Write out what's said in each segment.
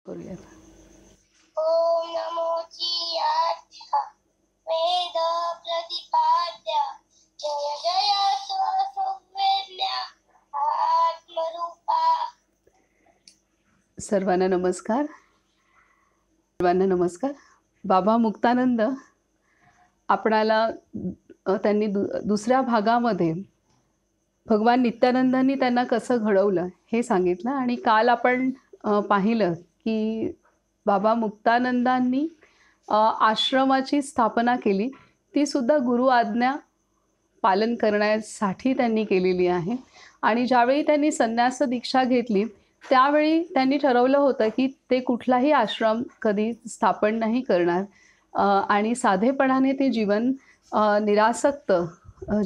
करूयात. ओम नमोची आद्या वेद प्रतिपाद्य जय जय सुवेद्या आत्मरूपा. सर्वांना नमस्कार. बाबा मुक्तानंद आपणाला त्यांनी दुसऱ्या भागामध्ये भगवान नित्यानंदांनी त्यांना कसं घडवलं हे सांगितलं. आणि काल आपण पाहिलं की बाबा मुक्तानंदांनी आश्रमाची स्थापना केली, ती सुद्धा गुरु आज्ञा पालन करण्यासाठी त्यांनी केलेली आहे. आणि ज्यावेळी त्यांनी संन्यास दीक्षा घेतली त्यावेळी त्यांनी ठरवलं होतं की ते कुठलाही आश्रम कधी स्थापन नाही करणार आणि साधेपणाने ते जीवन निरासक्त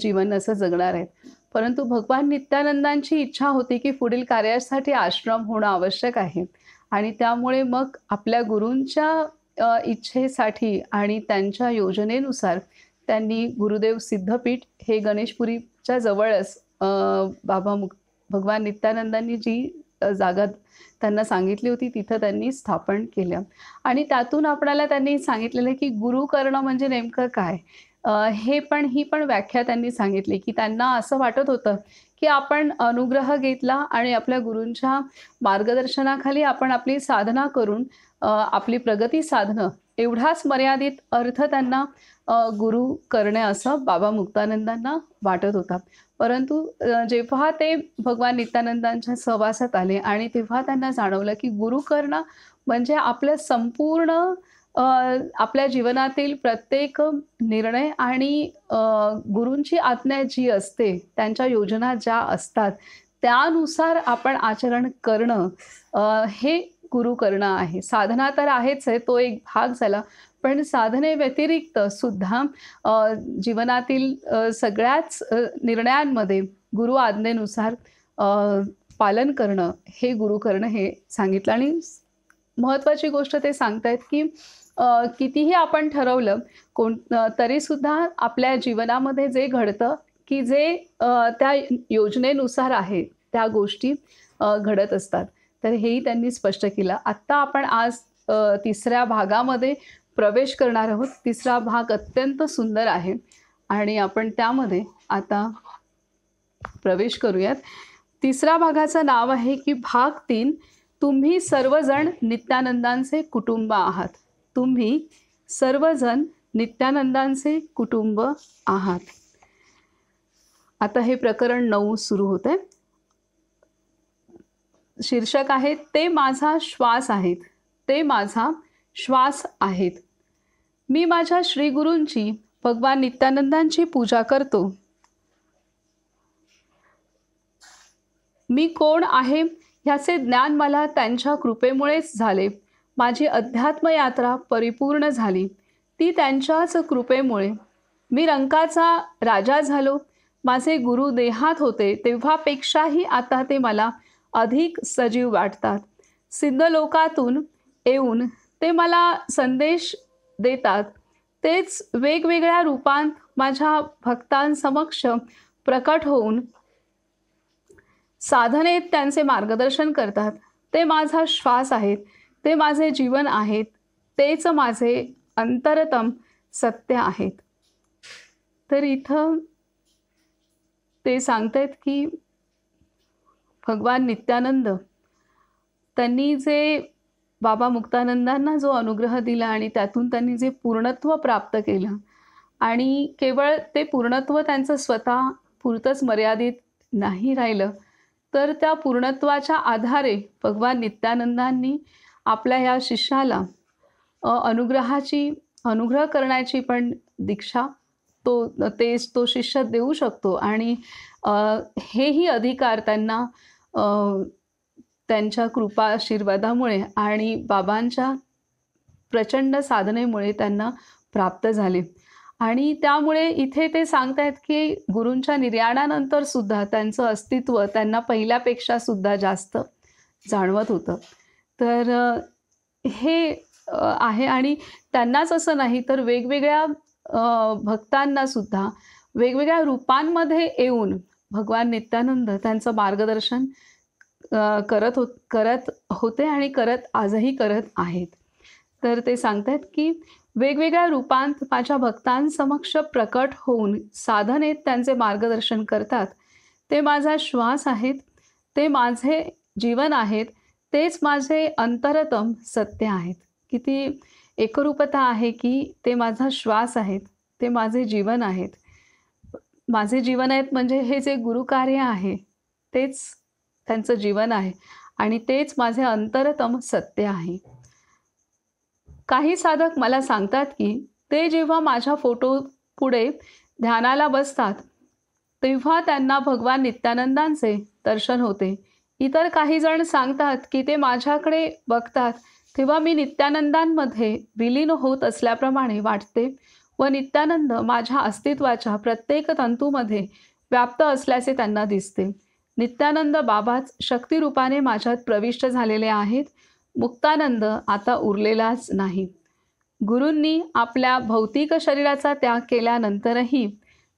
जीवन असं जगणार आहेत. परंतु भगवान नित्यानंदांची इच्छा होती की पुढील कार्यासाठी आश्रम होणं आवश्यक आहे. आणि त्यामुळे मग आपल्या गुरूंच्या इच्छेसाठी आणि त्यांच्या योजनेनुसार त्यांनी गुरुदेव सिद्धपीठ हे गणेशपुरीच्या जवळच भगवान नित्यानंदांनी जी जागा त्यांना सांगितली होती तिथं त्यांनी स्थापन केलं. आणि त्यातून आपल्याला त्यांनी सांगितलेलं की गुरु करणं म्हणजे नेमकं काय, ही पण व्याख्या त्यांनी सांगितली. की त्यांना असं वाटत होतं की आपण अनुग्रह घेतला आणि आपल्या गुरूंच्या मार्गदर्शनाखाली आपण आपली साधना करून आपली प्रगती साधणं एवढाच मर्यादित अर्थ त्यांना गुरु करणे असं बाबा मुक्तानंदांना वाटत होता. परंतु जेव्हा ते भगवान नित्यानंदांच्या सहवासात आले आणि तेव्हा त्यांना जाणवलं की गुरु करणं म्हणजे आपलं संपूर्ण आपल्या जीवनातील प्रत्येक निर्णय आणि गुरूंची आज्ञा जी असते, त्यांच्या योजना ज्या असतात त्यानुसार आपण आचरण करणं, हे गुरु करणं आहे. साधना तर आहेच आहे, तो एक भाग झाला. पण साधनेव्यतिरिक्त सुद्धा जीवनातील सगळ्याच निर्णयांमध्ये गुरु आज्ञेनुसार पालन करणं हे गुरु करणं हे सांगितलं. आणि महत्त्वाची गोष्ट ते सांगतायत की कितीही आपण ठरवलं तरीसुद्धा आपल्या जीवनामध्ये जे घडतं की जे त्या योजनेनुसार आहे त्या गोष्टी घडत असतात. तर हेही त्यांनी स्पष्ट केलं. आत्ता आपण आज तिसऱ्या भागामध्ये प्रवेश करणार आहोत. तिसरा भाग अत्यंत सुंदर आहे आणि आपण त्यामध्ये आता प्रवेश करूयात. तिसऱ्या भागाचं नाव आहे की भाग 3, तुम्ही सर्वजण नित्यानंदांचे कुटुंब आहात. तुम्ही सर्वजण नित्यानंदांचे कुटुंब आहात. आता हे प्रकरण 9 सुरू होते. शीर्षक आहे ते माझा श्वास आहेत. ते माझा श्वास आहेत. मी माझ्या श्रीगुरूंची भगवान नित्यानंदांची पूजा करतो. मी कोण आहे ह्याचे ज्ञान मला त्यांच्या कृपेमुळेच झाले. माझी अध्यात्म यात्रा परिपूर्ण झाली ती त्यांच्याच कृपेमुळे. मी रंकाचा राजा झालो. माझे गुरु देहात होते तेव्हापेक्षाही आता ते मला अधिक सजीव वाटतात. सिद्ध लोकातून येऊन ते मला संदेश देतात. तेच वेगवेगळ्या रूपांत माझ्या भक्तांसमक्ष प्रकट होऊन साधनेत त्यांचे मार्गदर्शन करतात. ते माझा श्वास आहेत. ते माझे जीवन आहेत. तेच माझे अंतरतम सत्य आहेत. तर इथं ते सांगतायत की भगवान नित्यानंद त्यांनी जे बाबा मुक्तानंदांना जो अनुग्रह दिला आणि त्यातून त्यांनी जे पूर्णत्व प्राप्त केलं आणि केवळ ते पूर्णत्व त्यांचं स्वतः पुरतंच मर्यादित नाही राहिलं, तर त्या पूर्णत्वाच्या आधारे भगवान नित्यानंदांनी आपल्या ह्या शिष्याला अनुग्रह करण्याची पण दीक्षा तो शिष्य देऊ शकतो. आणि हेही अधिकार त्यांना त्यांच्या कृपा आशीर्वादामुळे आणि बाबांच्या प्रचंड साधनेमुळे त्यांना प्राप्त झाले. आणि त्यामुळे इथे ते सांगतायत की गुरूंच्या निर्याणानंतर सुद्धा त्यांचं अस्तित्व त्यांना पहिल्यापेक्षा सुद्धा जास्त जाणवत होतं. तर हे आहे. आणि त्यांनाच असं नाही तर वेगवेगळ्या भक्तांना सुद्धा वेगवेगळ्या रूपांमध्ये येऊन भगवान नित्यानंद त्यांचं मार्गदर्शन करत होते आणि आजही करत आहेत. तर ते सांगतात की वेगवेगळ्या रूपांत माझ्या भक्तांसमक्ष प्रकट होऊन साधनेत त्यांचे मार्गदर्शन करतात. ते माझा श्वास आहेत, ते माझे जीवन आहेत, तेच माझे अंतरतम सत्य आहेत. किती एकरूपता आहे की ते माझा श्वास आहेत, ते माझे जीवन आहेत. माझे जीवन आहेत म्हणजे हे जे गुरुकार्य आहे, तेच त्यांचं जीवन आहे आणि तेच माझे अंतरतम सत्य आहे. काही साधक मला सांगतात की ते जेव्हा माझ्या फोटो पुढे ध्यानाला बसतात, तेव्हा त्यांना भगवान नित्यानंदांचे दर्शन होते. इतर काही जण सांगतात की ते माझ्याकडे बघतात, तेव्हा मी नित्यानंदांमध्ये विलीन होत असल्याप्रमाणे वाटते व नित्यानंद माझ्या अस्तित्वाच्या प्रत्येक तंतूमध्ये व्याप्त असल्याचे त्यांना दिसते. नित्यानंद बाबाच शक्तिरूपाने माझ्यात प्रविष्ट झालेले आहेत. मुक्तानंद आता उरलेलाच नाही. गुरूंनी आपल्या भौतिक शरीराचा त्याग केल्यानंतरही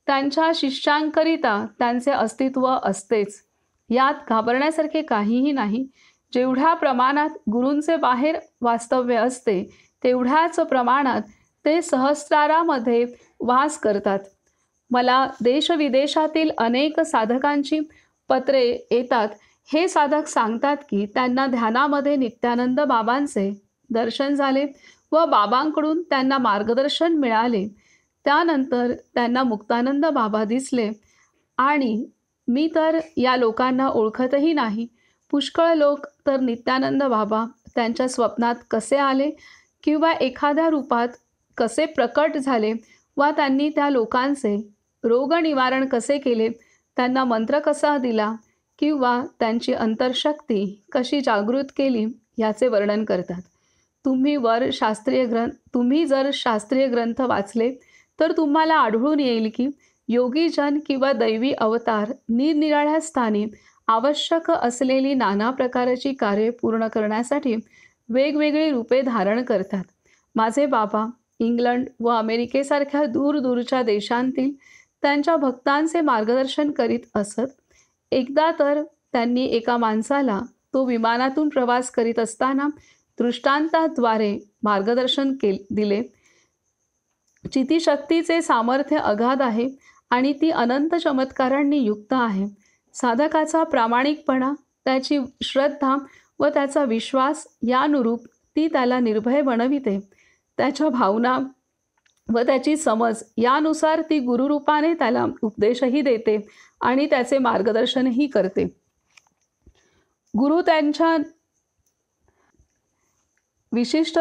त्यांच्या शिष्यांकरिता त्यांचे अस्तित्व असतेच. यात घाबरण्यासारखे काहीही नाही. जेवढ्या प्रमाणात गुरूंचे बाहेर वास्तव्य असते, तेवढ्याच प्रमाणात ते सहस्रारामध्ये वास करतात. मला देशविदेशातील अनेक साधकांची पत्रे येतात. हे साधक सांगतात की त्यांना ध्यानामध्ये नित्यानंद बाबांचे दर्शन झाले व बाबांकडून त्यांना मार्गदर्शन मिळाले. त्यानंतर त्यांना मुक्तानंद बाबा दिसले आणि मी तर या लोकांना ओळखतही नाही. पुष्कळ लोक तर नित्यानंद बाबा त्यांच्या स्वप्नात कसे आले किंवा एखाद्या रूपात कसे प्रकट झाले वा त्यांनी त्या लोकांचे रोगनिवारण कसे केले, त्यांना मंत्र कसा दिला किंवा त्यांची अंतर्शक्ती कशी जागृत केली याचे वर्णन करतात. तुम्ही जर शास्त्रीय ग्रंथ वाचले तर तुम्हाला आढळून येईल की योगीजन किंवा दैवी अवतार निरनिराळ्या स्थानी आवश्यक असलेली नाना प्रकारची कार्ये पूर्ण करण्यासाठी वेगवेगळी रूपे धारण करतात. माझे बाबा इंग्लंड व अमेरिकेसारख्या दूरदूरच्या देशांतील त्यांच्या भक्तांचे मार्गदर्शन करीत असत. एकदा तर त्यांनी एका माणसाला तो विमानातून प्रवास करीत असताना दृष्टांताद्वारे मार्गदर्शन दिले. चितिशक्तीचे सामर्थ्य अगाध आहे आणि ती अनंत चमत्कारांनी युक्त आहे. साधकाचा प्रामाणिकपणा, त्याची श्रद्धा व त्याचा विश्वास यानुरूप ती त्याला निर्भय बनविते. त्याच्या भावना व त्याची समज यानुसार ती गुरुरूपाने त्याला उपदेशही देते आणि त्याचे मार्गदर्शनही करते. गुरु त्यांच्या विशिष्ट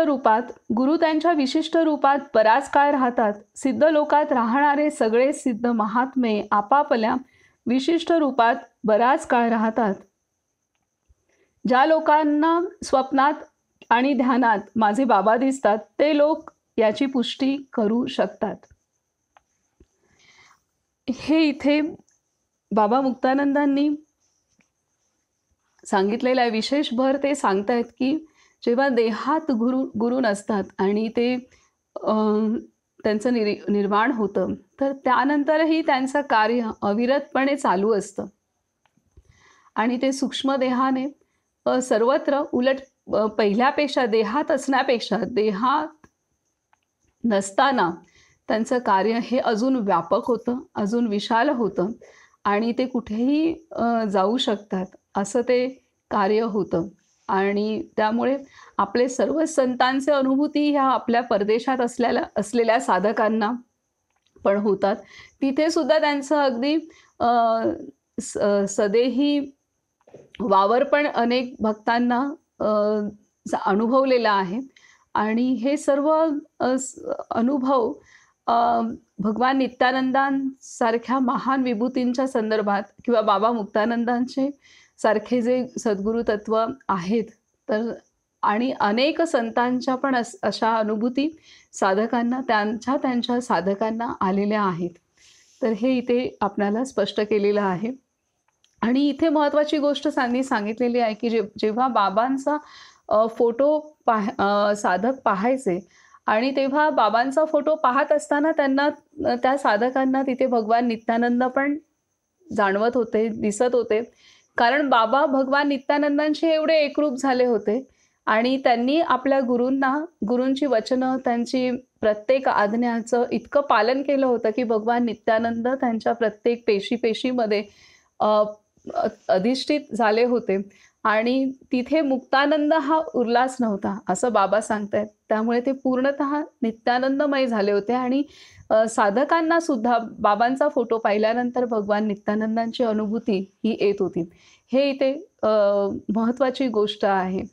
रूपात बराच काळ राहतात. सिद्ध लोकात राहणारे सगळे सिद्ध महात्मे आपापल्या विशिष्ट रूपात बराच काळ राहतात. ज्या लोकांना स्वप्नात आणि ध्यानात माझे बाबा दिसतात, ते लोक याची पुष्टी करू शकतात. हे इथे बाबा मुक्तानंदांनी सांगितलेला आहे. विशेष भर ते सांगतायत की जेव्हा देहात गुरु नसतात आणि ते त्यांचं निर्वाण होतं, तर त्यानंतरही त्यांचं कार्य अविरतपणे चालू असतं आणि ते सूक्ष्म देहाने सर्वत्र, उलट पहिल्यापेक्षा देहात असण्यापेक्षा देहात नसताना त्यांचं कार्य हे अजून व्यापक होतं, अजून विशाल होतं आणि ते कुठेही जाऊ शकतात असं ते कार्य होतं. आणि त्यामुळे आपले सर्व संतांचे अनुभूती ह्या आपल्या परदेशात असलेल्या साधकांना पण होतात. तिथे सुद्धा त्यांचं अगदी सदेही वावर पण अनेक भक्तांना अनुभवलेला आहे आणि हे सर्व अनुभव भगवान नित्यानंदांसारख्या महान विभूतींच्या संदर्भात किंवा बाबा मुक्तानंदांचे सारखे जे सद्गुरु तत्व आहेत, तर आणि अनेक संतांच्या पण अशा अनुभूती साधकांना त्यांच्या साधकांना आलेल्या आहेत. तर हे इथे आपल्याला स्पष्ट केलेलं आहे. आणि इथे महत्त्वाची गोष्ट त्यांनी सांगितलेली आहे की जेव्हा बाबांचा फोटो साधक पाहायचे आणि तेव्हा बाबांचा फोटो पाहत असताना त्यांना, त्या साधकांना तिथे भगवान नित्यानंद पण जाणवत होते, दिसत होते. कारण बाबा भगवान नित्यानंदांशी एवढे एकरूप झाले होते आणि त्यांनी आपल्या गुरूंची वचनं, त्यांची प्रत्येक आज्ञाचं इतकं पालन केलं होतं की भगवान नित्यानंद त्यांच्या प्रत्येक पेशीमध्ये अ, अधिष्ठित झाले होते आणि तिथे मुक्तानंद हा उरलाच नव्हता, असं बाबा सांगतायत. त्यामुळे ते पूर्णतः नित्यानंदमय झाले होते आणि साधकांना सुद्धा बाबांचा फोटो पाहिल्यानंतर भगवान नित्यानंदांची अनुभूती ही येत होती. हे इथे महत्त्वाची गोष्ट आहे.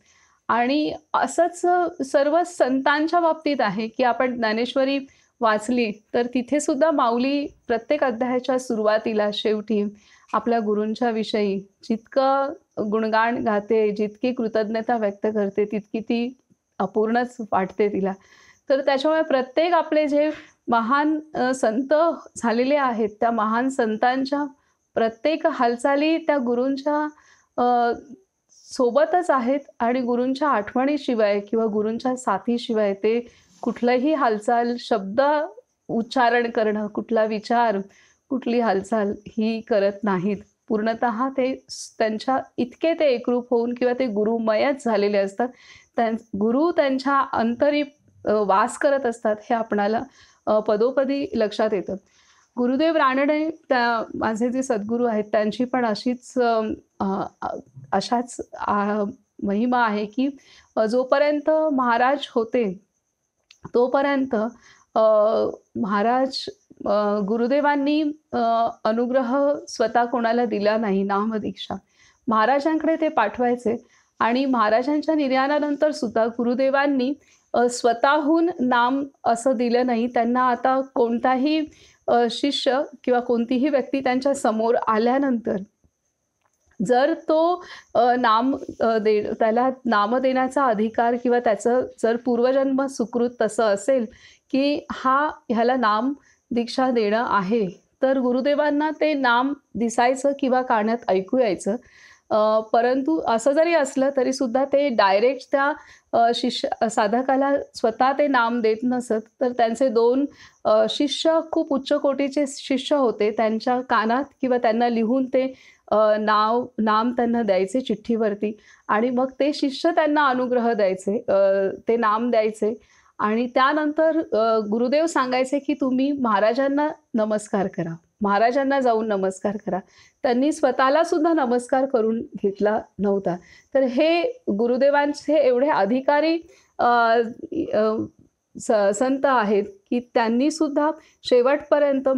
आणि असंच सर्व संतांच्या बाबतीत आहे, की आपण ज्ञानेश्वरी वाचली तर तिथे सुद्धा माऊली प्रत्येक अध्यायाच्या सुरुवातीला, शेवटी आपल्या गुरूंच्या विषयी जितकं गुणगान गाते, जितकी कृतज्ञता व्यक्त करते, तितकी ती अपूर्णच वाटते तिला. तर त्याच्यामुळे प्रत्येक आपले जे महान संत झालेले आहेत, त्या महान संतांच्या प्रत्येक हालचाली त्या गुरूंच्या अ, सोबतच आहेत आणि गुरूंच्या आठवणीशिवाय किंवा गुरूंच्या साथीशिवाय ते कुठलंही हालचाल, शब्द उच्चारण करणं, कुठला विचार, कुठली हालचाल ही करत नाहीत. पूर्णतः ते त्यांच्या इतके ते एकरूप होऊन किंवा ते गुरुमयच झालेले असतात. गुरु त्यांच्या अंतरी वास करत असतात हे आपणाला पदोपदी लक्षात येतं. गुरुदेव रानडे माझे जे सद्गुरू आहेत त्यांची पण अशीच अशाच महिमा आहे की जोपर्यंत महाराज होते तोपर्यंत महाराज गुरुदेवांनी अनुग्रह स्वतः कोणाला दिला नाही, नामदीक्षा. महाराजांकडे ते पाठवायचे आणि महाराजांच्या निर्याणानंतर सुद्धा गुरुदेवांनी स्वतःहून नाम असं दिलं नाही. त्यांना आता कोणताही शिष्य किंवा कोणतीही व्यक्ती त्यांच्या समोर आल्यानंतर जर तो त्याला नाम देण्याचा अधिकार किंवा त्याचं जर पूर्वजन्म सुकृत तसं असेल की ह्याला नाम दीक्षा देणं आहे, तर गुरुदेवांना ते नाम दिसायचं किंवा कानात ऐकू यायचं. परंतु असं जरी असलं तरीसुद्धा ते डायरेक्ट त्या साधकाला स्वतः ते नाम देत नसत. तर त्यांचे 2 शिष्य खूप उच्च कोटीचे शिष्य होते. त्यांच्या कानात किंवा त्यांना लिहून ते नाम त्यांना द्यायचे चिठ्ठीवरती आणि मग ते शिष्य त्यांना अनुग्रह द्यायचे, ते नाम द्यायचे आणि त्यानंतर गुरुदेव सांगायचे की तुम्ही महाराजांना नमस्कार करा, महाराजांना जाऊन नमस्कार करा. त्यांनी स्वतःला सुद्धा नमस्कार करून घेतला नव्हता. तर हे गुरुदेवांचे एवढे अधिकारी संत आहेत की त्यांनी सुद्धा शेवटपर्यंत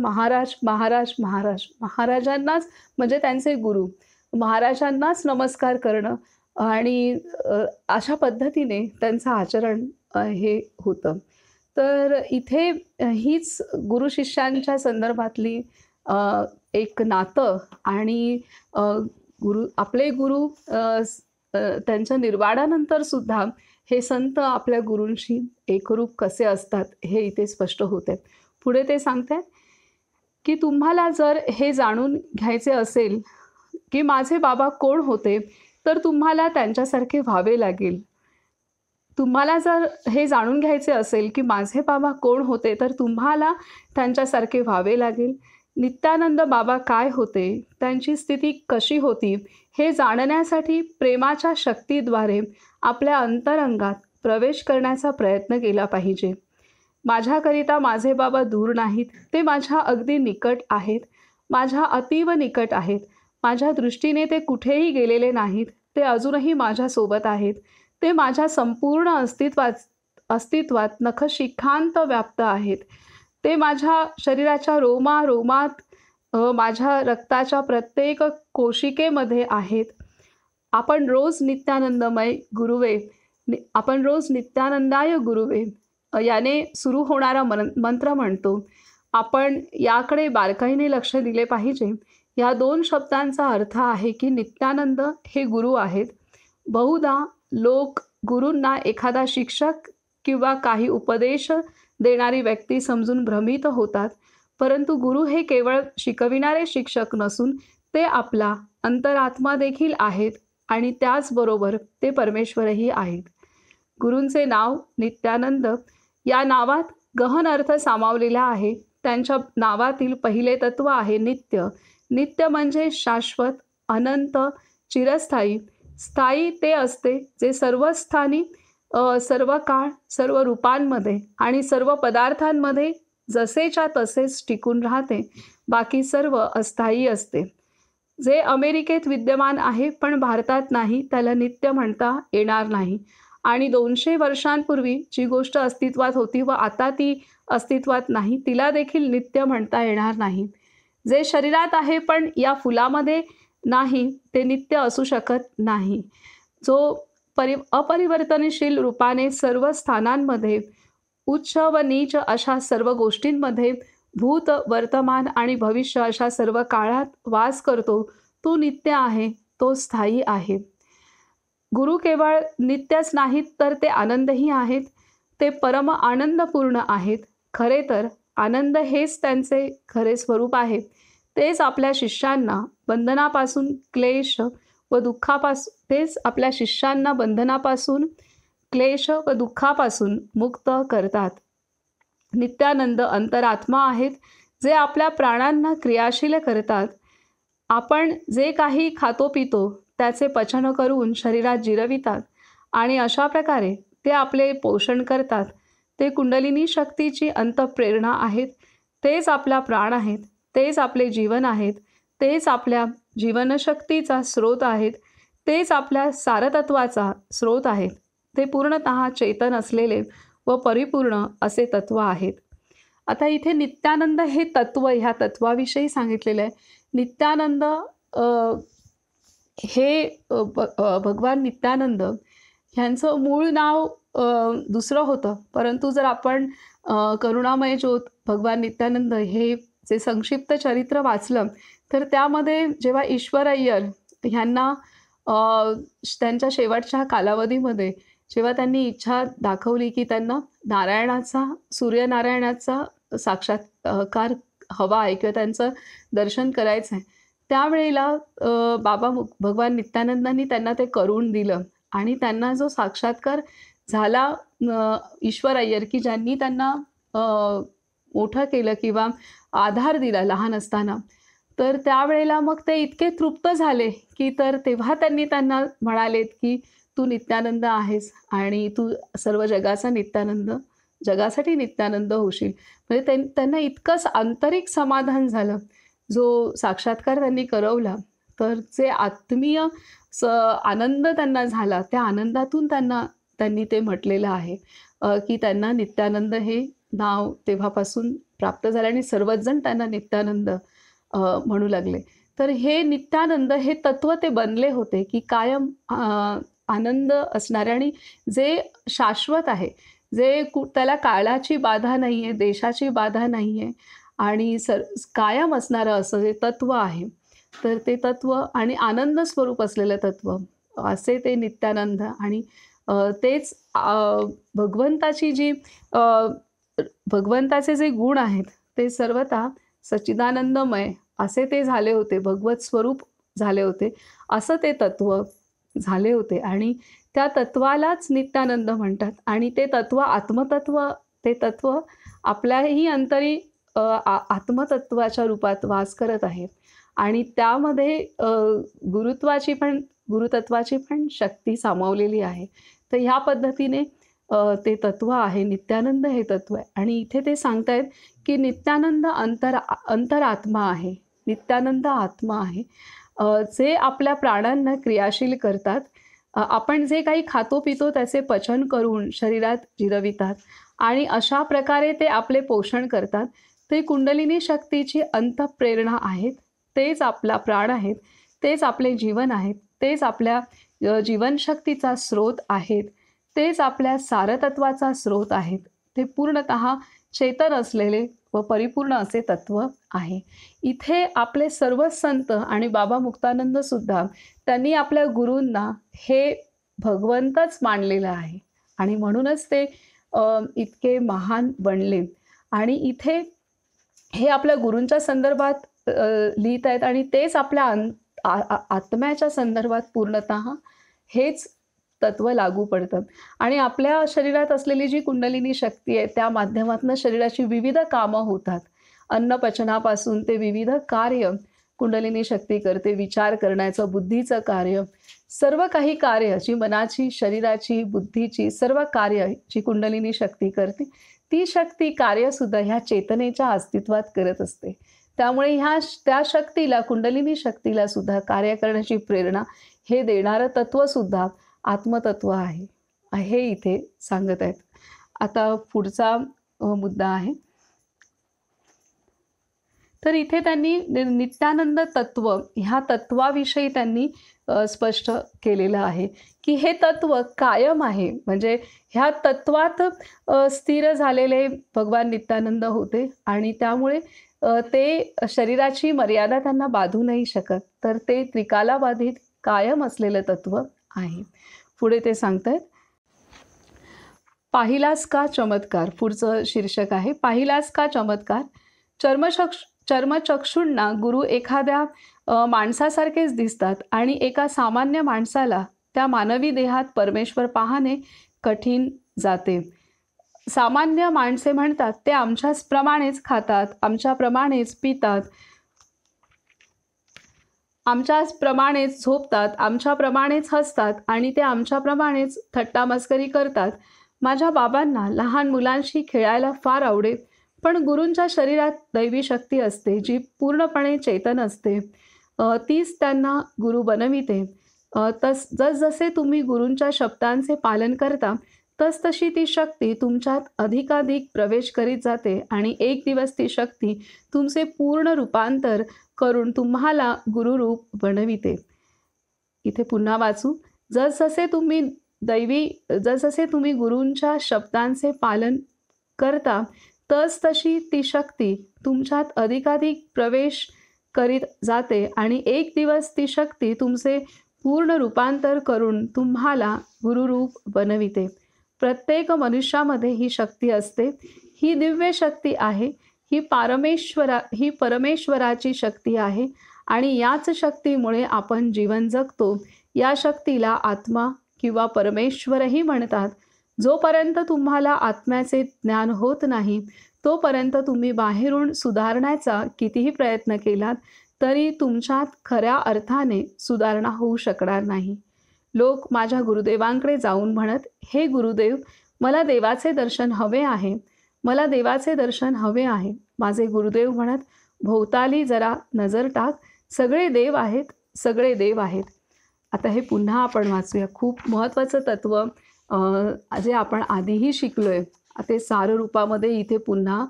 महाराजांनाच म्हणजे त्यांचे गुरु महाराजांनाच नमस्कार करणं आणि अशा पद्धतीने त्यांचं आचरण हे होतं. तर इथे हीच गुरु शिष्यांच्या संदर्भातली एक नातं आणि आपले गुरु त्यांच्या निर्वाणानंतर सुद्धा हे संत आपल्या गुरूंशी एकरूप कसे असतात हे इथे स्पष्ट होते. पुढे ते सांगतात की तुम्हाला जर हे जाणून घ्यायचे असेल की माझे बाबा कोण होते, तर तुम्हाला त्यांच्यासारखे व्हावे लागेल. तुम्हाला जर हे जाणून घ्यायचे असेल की माझे बाबा कोण होते, तर तुम्हाला त्यांच्यासारखे व्हावे लागेल. नित्यानंद बाबा काय होते, त्यांची स्थिती कशी होती, हे जाणण्यासाठी प्रेमाच्या शक्तीद्वारे आपल्या अंतरंगात प्रवेश करण्याचा प्रयत्न केला पाहिजे. माझ्याकरिता माझे बाबा दूर नाहीत, ते माझ्या अगदी निकट आहेत, माझ्या अतीव निकट आहेत. माझ्या दृष्टीने ते कुठेही गेलेले नाहीत, ते अजूनही माझ्यासोबत आहेत. ते माझ्या संपूर्ण अस्तित्वात नखशिखांत व्याप्त आहेत. ते माझ्या शरीराच्या रोमात माझ्या रक्ताच्या प्रत्येक कोशिकेमध्ये आहेत. आपण रोज नित्यानंदाय गुरुवे याने सुरू होणारा मंत्र म्हणतो. आपण याकडे बारकाईने लक्ष दिले पाहिजे. या 2 शब्दांचा अर्थ आहे की नित्यानंद हे गुरु आहेत. बहुधा लोक गुरूंना एखादा शिक्षक किंवा काही उपदेश देणारी व्यक्ती समजून भ्रमित होतात. परंतु गुरु हे केवळ शिकविणारे शिक्षक नसून ते आपला अंतरात्मा देखील आहेत आणि त्याचबरोबर ते परमेश्वरही आहेत. गुरूंचे नाव नित्यानंद या नावात गहन अर्थ सामावलेला आहे. त्यांच्या नावातील पहिले तत्व आहे नित्य. नित्य म्हणजे शाश्वत, अनंत, चिरस्थायी, स्थायी ते असते जे सर्व स्थानी, सर्व काळ, सर्व रूपांमध्ये आणि सर्व पदार्थांमध्ये जसेच्या तसेच टिकून राहते. बाकी सर्व अस्थायी असते. जे अमेरिकेत विद्यमान आहे पण भारतात नाही, त्याला नित्य म्हणता येणार नाही. आणि 200 वर्षांपूर्वी जी गोष्ट अस्तित्वात होती व आता ती अस्तित्वात नाही, तिला देखील नित्य म्हणता येणार नाही. जे शरीरात आहे पण या फुलामध्ये नाही, ते नित्य असू शकत नाही. जो अपरिवर्तनशील रूपाने सर्व स्थानांमध्ये, उच्च व नीच अशा सर्व गोष्टींमध्ये, भूत, वर्तमान आणि भविष्य अशा सर्व काळात वास करतो, तो नित्य आहे, तो स्थायी आहे. गुरु केवळ नित्यच नाहीत तर ते आनंदही आहेत. ते परम आनंदपूर्ण आहेत. खरे तर आनंद हेच त्यांचे खरे स्वरूप आहे. तेच आपल्या शिष्यांना बंधनापासून क्लेश व दुःखापासून मुक्त करतात. नित्यानंद अंतरात्मा आहेत जे आपल्या प्राणांना क्रियाशील करतात. आपण जे काही खातो पितो त्याचे पचन करून शरीरात जिरवितात आणि अशा प्रकारे ते आपले पोषण करतात. ते कुंडलिनी शक्तीची अंतःप्रेरणा आहेत. तेच आपला प्राण आहेत. तेच आपले जीवन आहेत. तेच आपल्या जीवनशक्तीचा स्रोत आहेत. तेच आपल्या सारतत्वाचा स्रोत आहेत. ते पूर्णतः चेतन असलेले व परिपूर्ण असे तत्व आहेत. आता इथे नित्यानंद हे तत्व, ह्या तत्वाविषयी सांगितलेलं आहे. नित्यानंद भगवान नित्यानंद ह्यांचं मूळ नाव दुसरं होतं, परंतु जर आपण करुणामय ज्योत भगवान नित्यानंद हे जे संक्षिप्त चरित्र वाचलं तर त्यामध्ये जेव्हा ईश्वर अय्यर ह्यांना त्यांच्या शेवटच्या कालावधीमध्ये जेव्हा त्यांनी इच्छा दाखवली की त्यांना सूर्यनारायणाचा साक्षात्कार हवा आहे किंवा त्यांचं दर्शन करायचं आहे, त्यावेळेला भगवान नित्यानंदांनी त्यांना ते करून दिलं आणि त्यांना जो साक्षात्कार झाला ईश्वर अय्यर की ज्यांनी त्यांना मोठं केलं किंवा आधार दिला लहान असताना, तर त्यावेळेला मग ते इतके तृप्त झाले की तेव्हा त्यांनी त्यांना म्हणालेत की तू नित्यानंद आहेस आणि तू सर्व जगासाठी नित्यानंद होशील. म्हणजे त्यांना इतकंच आंतरिक समाधान झालं जो साक्षात्कार त्यांनी करवला. तर जे आत्मीय आनंद त्यांना झाला, त्या आनंदातून त्यांनी ते म्हटलेलं आहे की त्यांना नित्यानंद हे नाव तेव्हापासून प्राप्त झालं आणि सर्वच जण त्यांना नित्यानंद म्हणू लागले. तर हे नित्यानंद हे तत्व ते बनले होते की कायम आनंद असणारे आणि जे शाश्वत आहे, जे त्याला काळाची बाधा नाही आहे, देशाची बाधा नाही आहे आणि कायम असणारं असं जे तत्व आहे, तर ते तत्व आणि आनंद स्वरूप असलेलं तत्व असे ते नित्यानंद. आणि तेच भगवंताचे जे गुण आहेत ते सर्वतः सच्चिदानंदमय असे ते झाले होते, भगवत स्वरूप झाले होते, असं ते तत्व झाले होते आणि त्या तत्वालाच नित्यानंद म्हणतात. आणि ते तत्व आत्मतत्व, ते तत्व आपल्याही अंतरी आत्मतत्वाच्या रूपात वास करत आहे आणि त्यामध्ये गुरुतत्वाची पण शक्ती सामावलेली आहे. तर ह्या पद्धतीने ते तत्व आहे, नित्यानंद हे तत्व आहे. आणि इथे ते सांगतायत की नित्यानंद अंतरात्मा आहे, नित्यानंद आत्मा आहे, जे आपल्या प्राणांना क्रियाशील करतात. आपण जे काही खातो पितो त्याचे पचन करून शरीरात जिरवितात आणि अशा प्रकारे ते आपले पोषण करतात. ते कुंडलिनी शक्तीची अंतःप्रेरणा आहेत. तेच आपला प्राण आहेत. तेच आपले जीवन आहेत. तेच आपल्या जीवनशक्तीचा स्रोत आहेत. तेच आपल्या सारतत्वाचा स्रोत आहेत. ते पूर्णतः चेतन असलेले व परिपूर्ण असे तत्व आहे. इथे आपले सर्व संत आणि बाबा मुक्तानंदसुद्धा त्यांनी आपल्या गुरूंना हे भगवंतच मानलेलं आहे आणि म्हणूनच ते इतके महान बनले. आणि इथे हे आपल्या गुरूंच्या संदर्भात लिहित आहेत आणि तेच आपल्या आत्म्याच्या संदर्भात पूर्णतः हेच तत्व लागू पडतं. आणि आपल्या शरीरात असलेली जी कुंडलिनी शक्ती आहे त्या माध्यमातून शरीराची विविध कामं होतात. अन्नपचनापासून ते विविध कार्य कुंडलिनी शक्ती करते, विचार करण्याचं, बुद्धीचं कार्य, सर्व काही कार्य जी मनाची, शरीराची, बुद्धीची सर्व कार्य जी कुंडलिनी शक्ती करते, ती शक्ती कार्यसुद्धा ह्या चेतनेच्या अस्तित्वात करत असते. त्यामुळे त्या शक्तीला, कुंडलिनी शक्तीला सुद्धा कार्य करण्याची प्रेरणा हे देणारं तत्त्वसुद्धा आत्मतत्व आहे, हे इथे सांगत आहेत. आता पुढचा मुद्दा आहे. तर इथे त्यांनी नित्यानंद तत्व ह्या तत्वाविषयी त्यांनी स्पष्ट केलेलं आहे की हे तत्व कायम आहे. म्हणजे ह्या तत्वात स्थिर झालेले भगवान नित्यानंद होते आणि त्यामुळे ते शरीराची मर्यादा त्यांना बाधू नाही शकत. तर ते त्रिकालाबाधित कायम असलेलं तत्व आहे. पुढे ते सांगतायत, पाहिलास का चमत्कार. पुढचं शीर्षक आहे पाहिलास का चमत्कार. चर्मचक्षुंना गुरु एखाद्या माणसासारखेच दिसतात आणि एका सामान्य माणसाला त्या मानवी देहात परमेश्वर पाहणे कठीण जाते. सामान्य माणसे म्हणतात ते आमच्याप्रमाणेच खातात, आमच्याप्रमाणेच पितात, आमच्याप्रमाणेच झोपतात, आमच्याप्रमाणेच हसतात आणि ते आमच्याप्रमाणेच थट्टामस्करी करतात. माझ्या बाबांना लहान मुलांशी खेळायला फार आवडे, पण गुरूंच्या शरीरात दैवी शक्ती असते जी पूर्णपणे चेतन असते. तीच त्यांना गुरु बनविते. जसजसे तुम्ही गुरूंच्या शब्दांचे पालन करता तसतशी ती शक्ती तुमच्यात अधिकाधिक प्रवेश करीत जाते आणि एक दिवस ती शक्ती तुमचे पूर्ण रूपांतर करून तुम्हाला गुरुरूप बनविते. इथे पुन्हा वाचू. जसजसे तुम्ही गुरूंच्या शब्दांचे पालन करता तसतशी ती शक्ती तुमच्यात अधिकाधिक प्रवेश करीत जाते आणि एक दिवस ती शक्ती तुमचे पूर्ण रूपांतर करून तुम्हाला गुरुरूप बनविते. प्रत्येक मनुष्यामध्ये ही शक्ती असते. ही दिव्य शक्ती आहे. ही परमेश्वराची शक्ती आहे आणि याच शक्तीमुळे आपण जीवन जगतो. या शक्तीला आत्मा किंवा परमेश्वरही म्हणतात. जोपर्यंत तुम्हाला आत्म्याचे ज्ञान होत नाही तोपर्यंत तुम्ही बाहेरून सुधारण्याचा कितीही प्रयत्न केलात तरी तुमच्यात खऱ्या अर्थाने सुधारणा होऊ शकणार नाही. लोक माझ्या गुरुदेवांकडे जाऊन म्हणत, हे गुरुदेव, मला देवाचे दर्शन हवे आहे, मला देवाचे दर्शन हवे आहे. माझे गुरुदेव म्हणत, भोवताली जरा नजर टाक, सगळे देव आहेत, सगळे देव आहेत. आता हे पुन्हा आपण वाचूया. खूप महत्त्वाचं तत्त्व जे आपण आधीही शिकलो आहे, ते सार रूपामध्ये इथे पुन्हा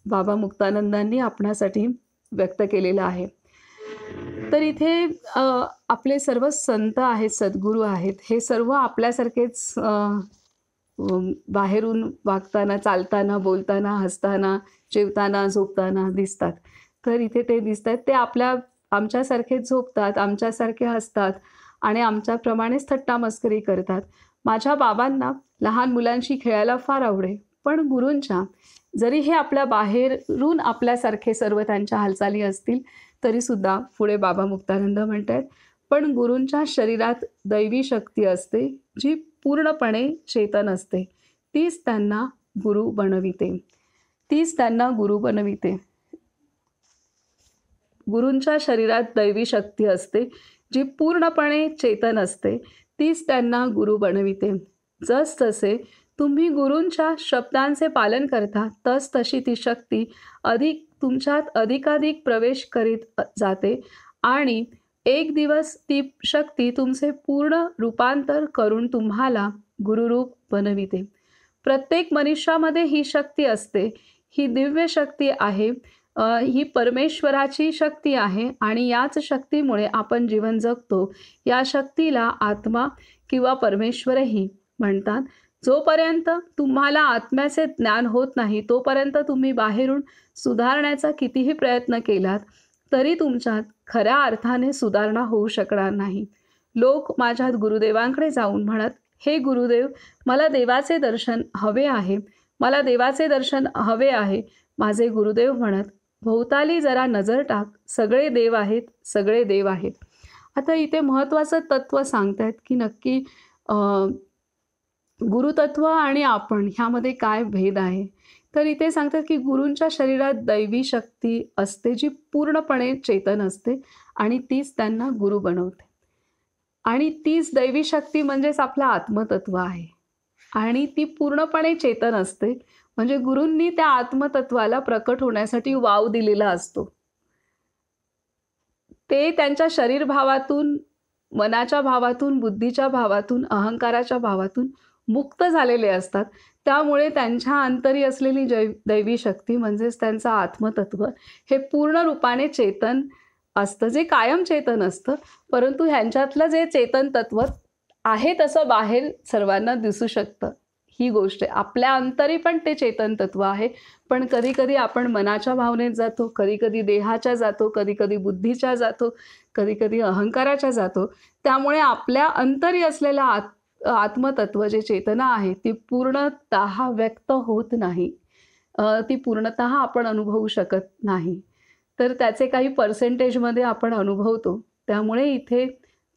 बाबा मुक्तानंदांनी आपणासाठी व्यक्त केलेलं आहे. तर इथे आपले सर्व संत आहेत, सद्गुरू आहेत, हे सर्व आपल्यासारखेच बाहेरून वागताना, चालताना, बोलताना, हसताना, जेवताना, झोपताना दिसतात. तर इथे ते दिसत आहेत. ते आमच्यासारखेच झोपतात, आमच्यासारखे हसतात आणि आमच्याप्रमाणेच थट्टामस्करी करतात. माझ्या बाबांना लहान मुलांशी खेळायला फार आवडे, पण गुरूंच्या, जरी हे आपल्या बाहेरून आपल्यासारखे सर्व त्यांच्या हालचाली असतील तरीसुद्धा पुढे बाबा मुक्तानंद म्हणत आहेत, पण गुरूंच्या शरीरात दैवी शक्ती असते जी पूर्णपणे चेतन असते. तीच त्यांना गुरु बनविते. तीच त्यांना गुरु बनविते. गुरूंच्या शरीरात दैवी शक्ती असते जी पूर्णपणे चेतन असते. तीच त्यांना गुरु बनविते. जसजसे तुम्ही गुरूंच्या शब्दांचे पालन करता तसतशी ती शक्ती तुमच्यात अधिकाधिक प्रवेश करीत जाते आणि एक दिवस ती शक्ती तुमचे पूर्ण रूपांतर करून तुम्हाला गुरुरूप बनविते. प्रत्येक मनुष्यामध्ये ही शक्ती असते. ही दिव्य शक्ती आहे. ही परमेश्वराची शक्ती आहे आणि याच शक्तीमुळे आपण जीवन जगतो. या शक्तीला आत्मा किंवा परमेश्वरही म्हणतात. जोपर्यंत तुम्हाला आत्म्याचे ज्ञान होत नाही तोपर्यंत तुम्ही बाहेरून सुधारण्याचा कितीही प्रयत्न केलात तरी तुमच्यात खऱ्या अर्थाने सुधारणा होऊ शकणार नाही. लोक माझ्या गुरुदेवांकडे जाऊन म्हणत, हे गुरुदेव, मला देवाचे दर्शन हवे आहे, मला देवाचे दर्शन हवे आहे. माझे गुरुदेव म्हणत, भोवताली जरा नजर टाक, सगळे देव आहेत, सगळे देव आहेत. आता इथे महत्त्वाचं तत्त्व सांगतायत की नक्की गुरुतत्व आणि आपण ह्यामध्ये काय भेद आहे. तर इथे सांगतात की गुरूंच्या शरीरात दैवी शक्ती असते जी पूर्णपणे चेतन असते आणि तीच त्यांना गुरु बनवते. आणि तीच दैवी शक्ती म्हणजेच आपलं आत्मतत्व आहे आणि ती पूर्णपणे चेतन असते. म्हणजे गुरूंनी त्या आत्मतत्वाला प्रकट होण्यासाठी वाव दिलेला असतो. ते त्यांच्या शरीर भावातून, मनाच्या भावातून, बुद्धीच्या भावातून, अहंकाराच्या भावातून मुक्त झालेले असतात. त्यामुळे त्यांच्या अंतरी असलेली दैवी शक्ती म्हणजेच त्यांचं आत्मतत्व हे पूर्ण रूपाने चेतन असतं, जे कायम चेतन असतं. परंतु ह्यांच्यातलं जे चेतन तत्व आहे तसं बाहेर सर्वांना दिसू शकतं. ही गोष्ट आहे. आपल्या अंतरी पण ते चेतन तत्व आहे. पण कधी-कधी आपण मनाच्या भावनेत जातो, कधी-कधी देहाच्या जातो, कधी-कधी बुद्धीच्या जातो, कधी-कधी अहंकाराच्या जातो. त्यामुळे आपल्या अंतरी असलेलं आत्मतत्व जे चेतना आहे ती पूर्णतः व्यक्त होत नाही. ती पूर्णतः आपण अनुभवू शकत नाही. तर त्याचे काही पर्सेंटेजमध्ये आपण अनुभवतो. त्यामुळे इथे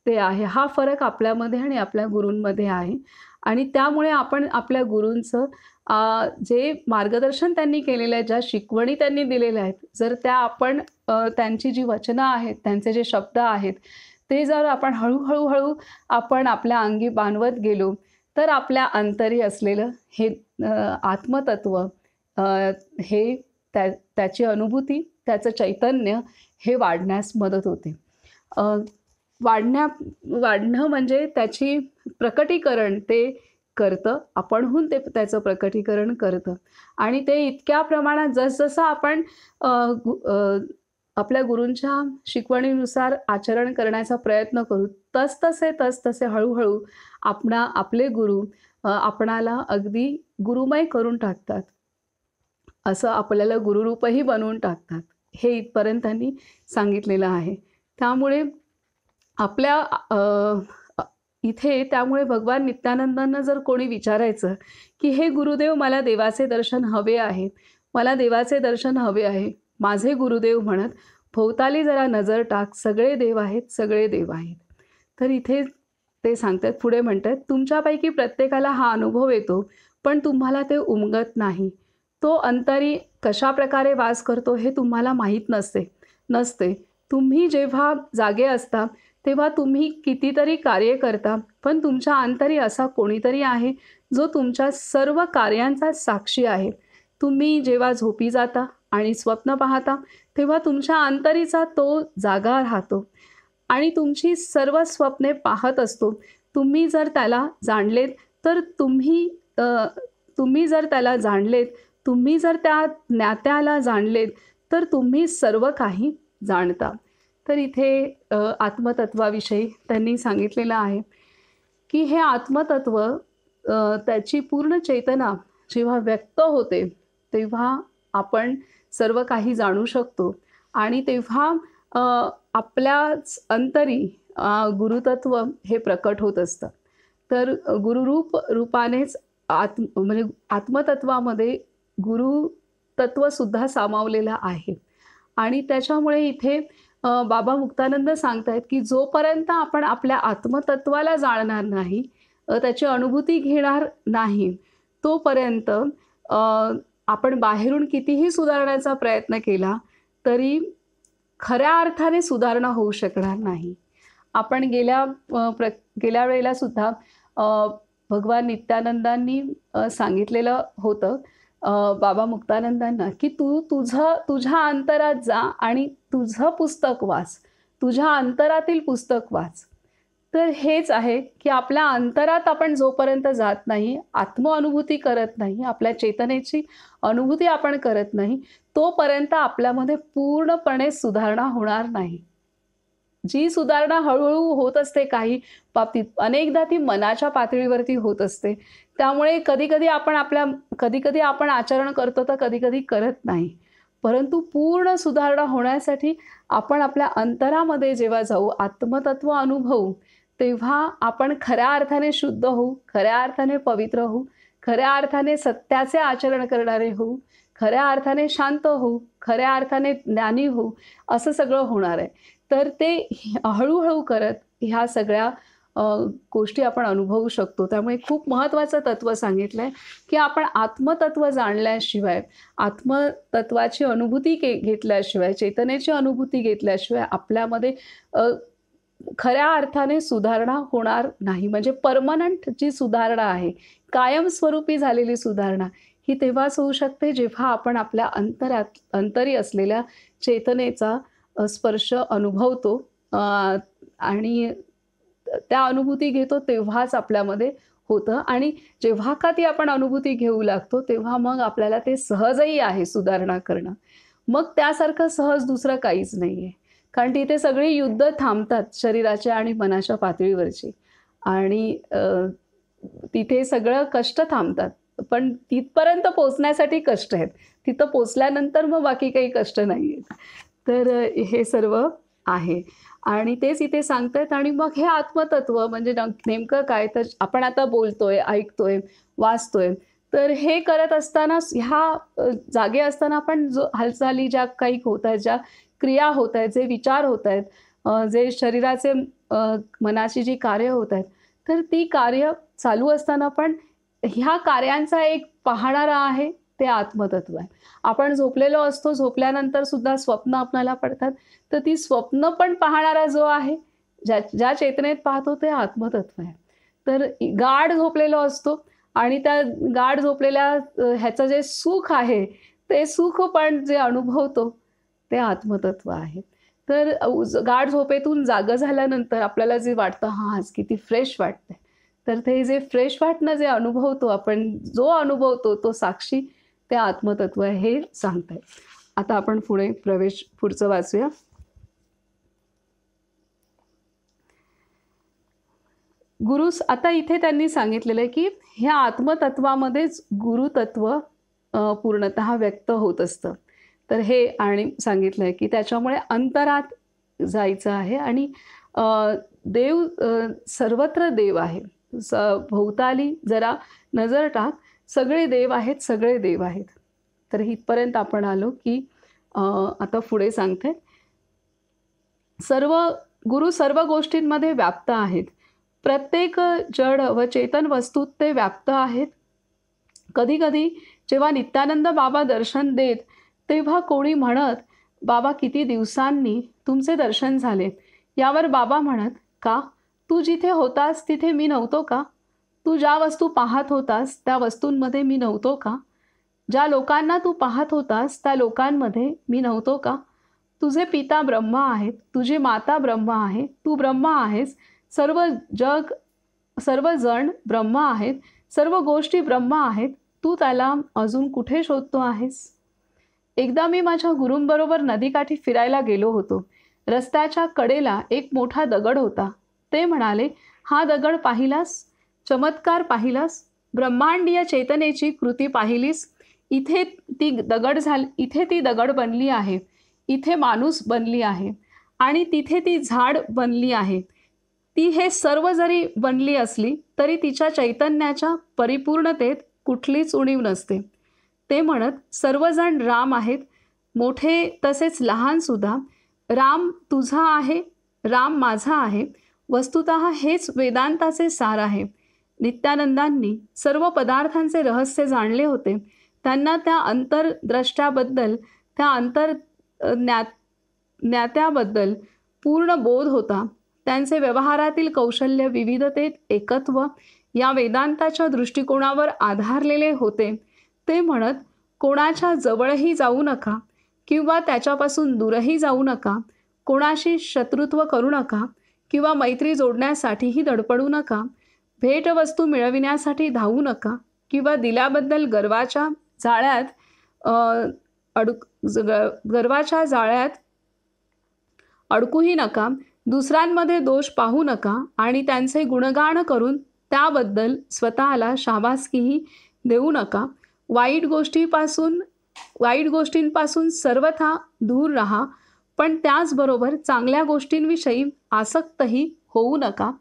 ते आहे. हा फरक आपल्यामध्ये आणि आपल्या गुरूंमध्ये आहे. आणि त्यामुळे आपण आपल्या गुरूंचं जे मार्गदर्शन त्यांनी केलेलं आहे, ज्या शिकवणी त्यांनी दिलेल्या आहेत, जर त्या आपण त्यांची जी वचनं आहेत, त्यांचे जे शब्द आहेत, ते जर आपण हळू आपण आपल्या अंगी बाणवत गेलो, तर आपल्या अंतरी असलेलं हे आत्मतत्व अ, हे त्याची अनुभूती, त्याचं चैतन्य हे वाढण्यास मदत होते. अ, वाढणं म्हणजे त्याची प्रकटीकरण ते करतं. आपणहून ते त्याचं प्रकटीकरण करतं आणि ते इतक्या प्रमाणात जसजसं आपण अ, आपल्या गुरूंच्या शिकवणीनुसार आचरण करण्याचा प्रयत्न करू, तसतसे हळू आपले गुरु आपणाला अगदी गुरुमय करून टाकतात. असं आपल्याला गुरुरूपही बनवून टाकतात. हे इथपर्यंत त्यांनी सांगितलेलं आहे. त्यामुळे आपल्या अ, अ, इथे त्यामुळे भगवान नित्यानंदांना जर कोणी विचारायचं, की "हे गुरुदेव मला देवाचे दर्शन हवे आहे. मला देवाचे दर्शन हवे आहे." माझे गुरुदेव म्हणत, "भोवताली जरा नजर टाक. सगळे देव आहेत, सगळे देव आहेत." तर इथे ते सांगतात, पुढे म्हणतात, "तुमच्यापैकी प्रत्येकाला हा अनुभव येतो, पण तुम्हाला ते उमगत नाही. तो अंतरी कशाप्रकारे वास करतो हे तुम्हाला माहीत नसते. तुम्ही जेव्हा जागे असता तेव्हा तुम्ही कितीतरी कार्य करता, पण तुमच्या अंतरी असा कोणीतरी आहे जो तुमच्या सर्व कार्यांचा साक्षी आहे. तुम्ही जेव्हा झोपी जाता आणि स्वप्न पाहता तेव्हा तुमच्या अंतरीचा तो जागा राहतो आणि तुमची सर्व स्वप्ने पाहत असतो. तुम्ही जर त्याला जाणलेत तर तुम्ही जर त्याला जाणलेत, तुम्ही जर त्या ज्ञात्याला जाणलेत, तर तुम्ही सर्व काही जाणता." तर इथे आत्मतत्वाविषयी त्यांनी सांगितलेलं आहे, की हे आत्मतत्व त्याची पूर्ण चेतना जेव्हा व्यक्त होते, तेव्हा आपण सर्व काही जाणू शकतो आणि तेव्हा आपल्याच अंतरी गुरुतत्व हे प्रकट होत असतं. तर रूपानेच म्हणजे आत्मतत्वामध्ये गुरुतत्वसुद्धा सामावलेलं आहे आणि त्याच्यामुळे इथे बाबा मुक्तानंद सांगतायत, की जोपर्यंत आपण आपल्या आत्मतत्वाला जाणणार नाही, त्याची अनुभूती घेणार नाही, तोपर्यंत आपण बाहेरून कितीही सुधारण्याचा प्रयत्न केला, तरी खऱ्या अर्थाने सुधारणा होऊ शकणार नाही. आपण गेल्या वेळेला सुद्धा भगवान नित्यानंदांनी सांगितलेलं होतं बाबा मुक्तानंदांना, की तुझ्या अंतरात जा आणि तुझं पुस्तक वाच. तुझ्या अंतरातील पुस्तक वाच. तर हेच आहे, की आपल्या अंतरात आपण जोपर्यंत जात नाही, आत्मअनुभूती करत नाही, आपल्या चेतनेची अनुभूती आपण करत नाही, तोपर्यंत आपल्यामध्ये पूर्णपणे सुधारणा होणार नाही. जी सुधारणा हळू-हळू होत असते काही बाबतीत, अनेकदा ती मनाच्या पातळीवरती होत असते. त्यामुळे कधी-कधी आपण आचरण करतो, तर कधी-कधी करत नाही. परंतु पूर्ण सुधारणा होण्यासाठी आपण आपल्या अंतरामध्ये जेव्हा जाऊ, आत्मतत्व अनुभवू, तेव्हा आपण खऱ्या अर्थाने शुद्ध होऊ, खऱ्या अर्थाने पवित्र होऊ, खऱ्या अर्थाने सत्याचे आचरण करणारे होऊ, खऱ्या अर्थाने शांत होऊ, खऱ्या अर्थाने ज्ञानी होऊ, असं सगळं होणार आहे. तर ते हळू करत ह्या सगळ्या गोष्टी आपण अनुभवू शकतो. त्यामुळे खूप महत्त्वाचं तत्त्व सांगितलं आहे, की आपण आत्मतत्त्व जाणल्याशिवाय, आत्मतत्त्वाची अनुभूती घेतल्याशिवाय, चेतनेची अनुभूती घेतल्याशिवाय आपल्यामध्ये खऱ्या अर्थाने सुधारणा होणार नाही. म्हणजे पर्मनंट जी सुधारणा आहे, कायमस्वरूपी झालेली सुधारणा, ही तेव्हाच होऊ शकते जेव्हा आपण आपल्या अंतरी असलेल्या चेतनेचा स्पर्श अनुभवतो आणि त्या अनुभूती घेतो तेव्हाच आपल्यामध्ये होतं आणि जेव्हा का ती आपण अनुभूती घेऊ लागतो तेव्हा मग आपल्याला ते सहजही आहे सुधारणा करणं. मग त्यासारखं सहज दुसरं काहीच नाही आहे. कारण तिथे सगळी युद्ध थांबतात शरीराच्या आणि मनाच्या पातळीवरची आणि तिथे सगळं कष्ट थांबतात. पण तिथपर्यंत पोहोचण्यासाठी कष्ट आहेत. तिथं पोहोचल्यानंतर मग बाकी काही कष्ट नाही आहेत. तर हे सर्व आहे आणि तेच इथे सांगतायत आणि मग हे आत्मतत्व म्हणजे नेमकं काय तर आपण आता बोलतोय, ऐकतोय, वाचतोय. तर हे करत असतानाच ह्या जागे असताना आपण जो हालचाली ज्या काही होत आहेत, ज्या क्रिया होत आहेत, जे विचार होत आहेत, जे शरीराचे मनाची जी कार्य होत आहेत, तर ती कार्य चालू असताना पण ह्या कार्यांचा एक पाहणारा आहे, ते आत्मतत्व आहे. आपण झोपलेलो असतो, झोपल्यानंतर सुद्धा स्वप्न आपल्याला पडतात. तर ती स्वप्न पण पाहणारा जो आहे, ज्या चेतनेत पाहतो ते आत्मतत्व आहे. तर गाढ झोपलेलो असतो आणि त्या गाढ झोपलेल्या ह्याचं जे सुख आहे, ते सुख पण जे अनुभवतो ते आत्मतत्व आहे. तर गाढ झोपेतून जागं झाल्यानंतर आपल्याला जे वाटतं, हां, आज किती फ्रेश वाटतंय. तर ते जे फ्रेश वाटणं जे अनुभवतो आपण, जो अनुभवतो तो साक्षी ते आत्मतत्व आहे हे सांगतायत. आता आपण पुढचं वाचूया. आता इथे त्यांनी सांगितलेलं आहे, की ह्या आत्मतत्वामध्येच गुरुतत्व पूर्णतः व्यक्त होत असतं. तर हे आणि सांगितलं आहे, की त्याच्यामुळे अंतरात जायचं आहे आणि देव सर्वत्र देव आहे. भोवताली जरा नजर टाक, सगळे देव आहेत, सगळे देव आहेत. तर इथपर्यंत आपण आलो, की आता पुढे सांगते. गुरु सर्व गोष्टींमध्ये व्याप्त आहेत. प्रत्येक जड व चेतन वस्तूत ते व्याप्त आहेत. कधी-कधी जेव्हा नित्यानंद बाबा दर्शन देत, तेव्हा कोणी म्हणत, "बाबा, किती दिवसांनी तुमचे दर्शन झाले." यावर बाबा म्हणत, "का? तू जिथे होतास तिथे मी नव्हतो का? तू ज्या वस्तू पाहत होतास त्या वस्तूंमध्ये मी नव्हतो का? ज्या लोकांना तू पाहत होतास त्या लोकांमध्ये मी नव्हतो का? तुझे पिता ब्रह्मा आहेत, तुझी माता ब्रह्मा आहे, तू ब्रह्मा आहेस. सर्वजण ब्रह्मा आहेत, सर्व गोष्टी ब्रह्मा आहेत. तू त्याला अजून कुठे शोधतो आहेस?" एकदा मी माझ्या गुरूंबरोबर नदीकाठी फिरायला गेलो होतो. रस्त्याच्या कडेला एक मोठा दगड होता. ते म्हणाले, "हा दगड पाहिलास? चमत्कार पाहिलास? ब्रह्मांडीय चेतनेची कृती पाहिलीस? इथे ती दगड बनली आहे. इथे माणूस बनली आहे आणि तिथे ती झाड बनली आहे. ती हे सर्व जरी बनली असली तरी तिच्या चैतन्याच्या परिपूर्णतेत कुठलीच उणीव नसते." ते म्हणत, "सर्वजण राम आहेत, मोठे तसेच लहानसुद्धा. राम तुझा आहे, राम माझा आहे. वस्तुतः हेच वेदांताचे सार आहे." नित्यानंदांनी सर्व पदार्थांचे रहस्य जाणले होते. त्यांना त्या अंतर्द्रष्ट्याबद्दल, त्या ज्ञात्याबद्दल पूर्ण बोध होता. त्यांचे व्यवहारातील कौशल्य विविधतेत एकत्व या वेदांताच्या दृष्टिकोनावर आधारलेले होते. ते म्हणत, "कोणाच्या जवळही जाऊ नका किंवा त्याच्यापासून दूरही जाऊ नका. कोणाशी शत्रुत्व करू नका किंवा मैत्री जोडण्यासाठीही धडपडू नका. भेटवस्तू मिळविण्यासाठी धावू नका किंवा दिल्याबद्दल गर्वाच्या जाळ्यात अडकूही नका. दुसऱ्यांमध्ये दोष पाहू नका आणि त्यांचे गुणगान करून त्याबद्दल स्वतःला शाबासकीही देऊ नका. वाईट गोष्टींपासून सर्वथा दूर राहा, पण त्याचबरोबर चांगल्या गोष्टींविषयी आसक्तही होऊ नका.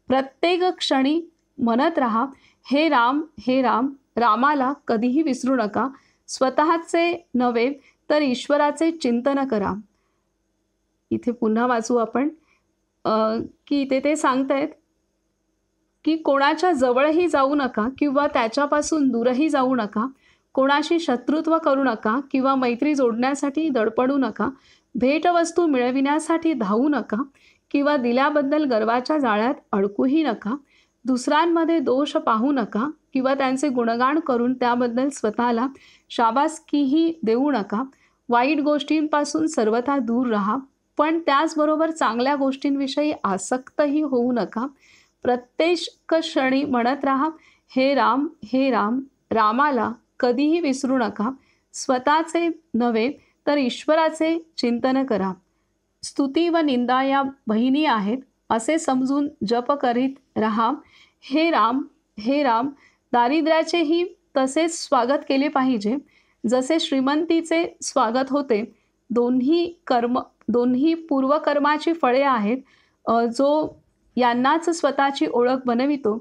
प्रत्येक क्षणी म्हणत राहा, हे राम, हे राम. रामाला कधीही विसरू नका. स्वतःचे नव्हे तर ईश्वराचे चिंतन करा." इथे पुन्हा वाचू आपण, की इथे ते सांगतायत, की कोणाच्या जवळही जाऊ नका किंवा त्याच्यापासून दूरही जाऊ नका, कोणाशी शत्रुत्व करू नका किंवा मैत्री जोडण्यासाठी धडपडू नका, भेटवस्तू मिळविण्यासाठी धावू नका किंवा दिल्याबद्दल गर्वाच्या जाळ्यात अडकूही नका, दुसऱ्यांमध्ये दोष पाहू नका किंवा त्यांचे गुणगान करून त्याबद्दल स्वतःला शाबासकीही देऊ नका, वाईट गोष्टींपासून सर्वथा दूर राहा, पण त्याचबरोबर चांगल्या गोष्टींविषयी आसक्तही होऊ नका. प्रत्येक क्षणी म्हणत राहा, हे राम, हे राम. रामाला कधीही विसरू नका. स्वतःचे नव्हे तर ईश्वराचे चिंतन करा. स्तुती व निंदा या बहिणी आहेत असे समजून जप करीत राहा. हे राम, हे राम. दारिद्र्याचेही तसेच स्वागत केले पाहिजे जसे श्रीमंतीचे स्वागत होते. दोन्ही पूर्वकर्माची फळे आहेत. जो यांनाच स्वतःची ओळख बनवितो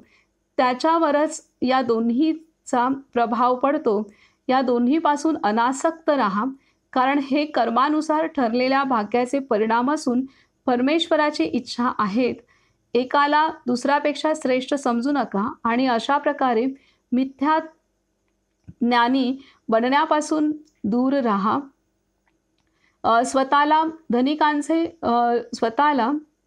त्याच्यावरच या दोन्हीचा प्रभाव पडतो. या दोन्हीपासून अनासक्त राहा, कारण हे कर्मानुसार ठरलेल्या भाग्याचे परिणाम असून परमेश्वराची इच्छा आहेत. एकाला दुसऱ्यापेक्षा श्रेष्ठ समजू नका आणि अशा प्रकारे मिथ्या ज्ञानी बनण्यापासून दूर राहा. स्वतःला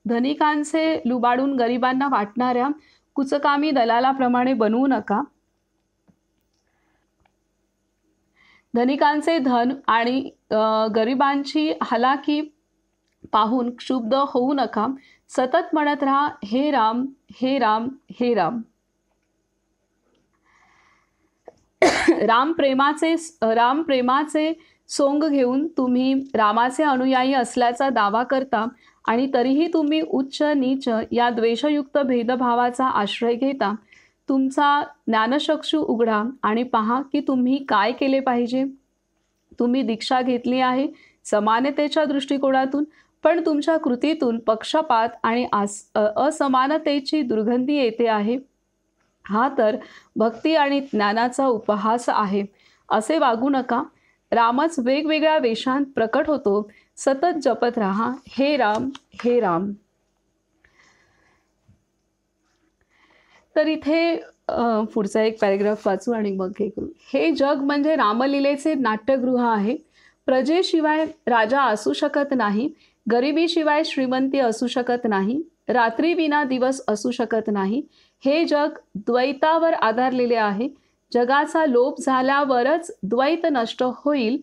धनिकांचे लुबाडून गरिबांना वाटणाऱ्या कुचकामी दलालाप्रमाणे बनवू नका. धनिकांचे धन आणि गरिबांची हलाखी पाहून क्षुब्ध होऊ नका. सतत म्हणत राहा, हे राम, हे राम, हे राम. राम प्रेमाचे सोंग घेऊन तुम्ही रामाचे अनुयायी असल्याचा दावा करता आणि तरीही तुम्ही उच्च नीच या द्वेषयुक्त भेदभावाचा आश्रय घेता. तुमचा ज्ञानचक्षु उघडा आणि पहा की तुम्ही काय केले पाहिजे. तुम्ही दीक्षा घेतली आहे समानतेच्या दृष्टिकोनातून, पण तुमच्या कृतीतून पक्षपात आणि असमानतेची दुर्गंधी येते आहे. हा तर भक्ती आणि ज्ञानाचा उपहास आहे. असे वागू नका. रामच वेगवेगळ्या वेशांत प्रकट होतो. सतत जपत राहा, हे राम, हे राम. तर इथे पुढचा एक पॅरेग्राफ वाचू आणि मग हे करू. हे जग म्हणजे रामलीलेचे नाट्यगृह आहे. प्रजेशिवाय राजा असू शकत नाही, गरिबीशिवाय श्रीमंती असू शकत नाही, रात्री विना दिवस असू शकत नाही. हे जग द्वैतावर आधारलेले आहे. जगाचा लोप झाल्यावरच द्वैत नष्ट होईल.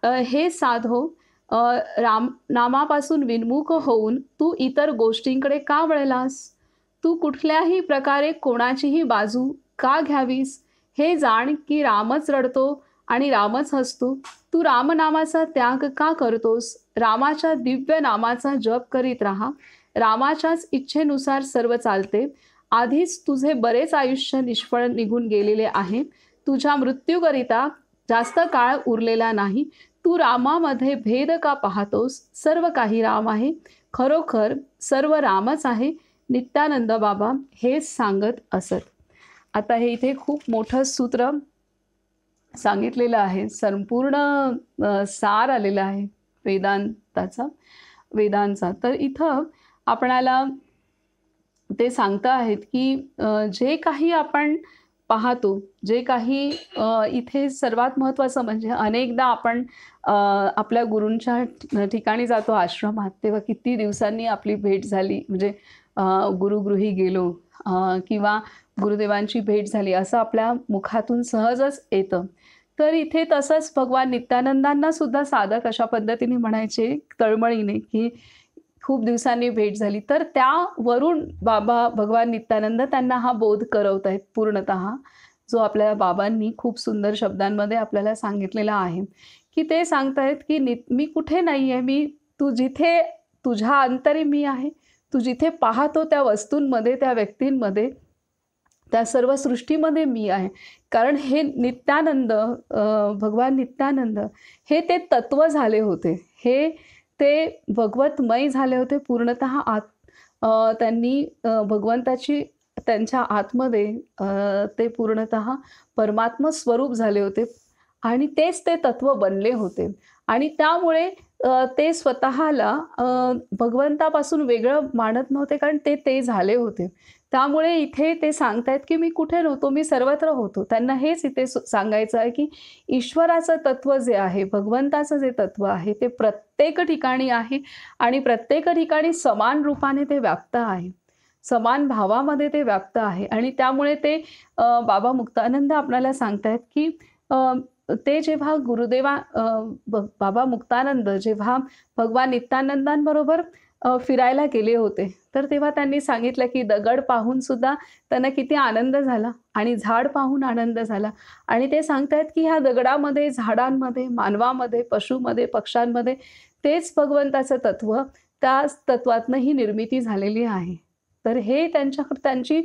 हे साधो, नामापासून विन्मुख होऊन तू इतर गोष्टींकडे का वळलास? तू कुठल्याही प्रकारे कोणाचीही बाजू का घ्यावीस? हे जाण की रामच रडतो आणि रामच हसतो. तू रामनामाचा त्याग का करतोस? रामाच्या दिव्य नामाचा जप करीत राहा. रामाच्याच इच्छेनुसार सर्व चालते. आधीच तुझे बरेच आयुष्य निष्फळ निघून गेलेले आहे. तुझ्या मृत्यूकरिता जास्त काळ उरलेला नाही. तू रामामध्ये भेद का पाहतोस? सर्व काही राम आहे. खरोखर सर्व रामच आहे. नित्यानंद बाबा हेच सांगत असत. आता हे इथे खूप मोठं सूत्र सांगितलेलं आहे. संपूर्ण सार आलेला आहे वेदांचा. तर इथं आपणाला ते सांगता आहेत की जे काही आपण पाहतो, जे काही इथे सर्वात महत्त्वाचं म्हणजे अनेकदा आपण आपल्या गुरूंच्या ठिकाणी जातो आश्रमात, तेव्हा किती दिवसांनी आपली भेट झाली, म्हणजे गुरुगृही गेलो किंवा गुरुदेवांची भेट झाली असं आपल्या मुखातून सहजच येतं. तर इथे तसंच भगवान नित्यानंदांना सुद्धा साधक अशा पद्धतीने म्हणायचे तळमळीने की खूप दिवसांनी भेट झाली. तर त्यावरून भगवान नित्यानंद त्यांना हा बोध करवत आहेत पूर्णतः, जो आपल्या बाबांनी खूप सुंदर शब्दांमध्ये आपल्याला सांगितलेला आहे. की ते सांगतायत की मी कुठे नाही आहे, तू जिथे तुझ्या अंतरी मी आहे. तू जिथे पाहतो त्या वस्तूंमध्ये, त्या व्यक्तींमध्ये, त्या सर्व सृष्टीमध्ये मी आहे. कारण हे नित्यानंद, भगवान नित्यानंद हे ते तत्व झाले होते. हे ते भगवतमय झाले होते पूर्णतः. त्यांनी भगवंताची त्यांच्या आतमध्ये ते पूर्णतः परमात्म स्वरूप झाले होते आणि तेच ते तत्व बनले होते. आणि त्यामुळे ते स्वतःला भगवंतापासून वेगळं मानत नव्हते, कारण ते ते झाले होते. त्यामुळे इथे ते सांगतायत, की मी कुठे नव्हतो, मी सर्वत्र होतो. त्यांना हेच इथे सांगायचं आहे, की ईश्वराचं तत्त्व जे आहे, भगवंताचं जे तत्त्व आहे, ते प्रत्येक ठिकाणी आहे आणि प्रत्येक ठिकाणी समान रूपाने ते व्याप्त आहे. समान भावामध्ये ते व्याप्त आहे आणि त्यामुळे ते बाबा मुक्तानंद आपल्याला सांगतायत, की अ, ते जेव्हा बाबा मुक्तानंद जेव्हा भगवान नित्यानंदांबरोबर फिरायला गेले होते, तर तेव्हा त्यांनी सांगितलं, की दगड पाहून सुद्धा त्यांना किती आनंद झाला आणि झाड पाहून आनंद झाला आणि ते सांगतायत, की ह्या दगडामध्ये, झाडांमध्ये, मानवामध्ये, पशूमध्ये, पक्ष्यांमध्ये तेच भगवंताचं तत्त्व, त्याच तत्त्वातनं ही निर्मिती झालेली आहे. तर हे त्यांची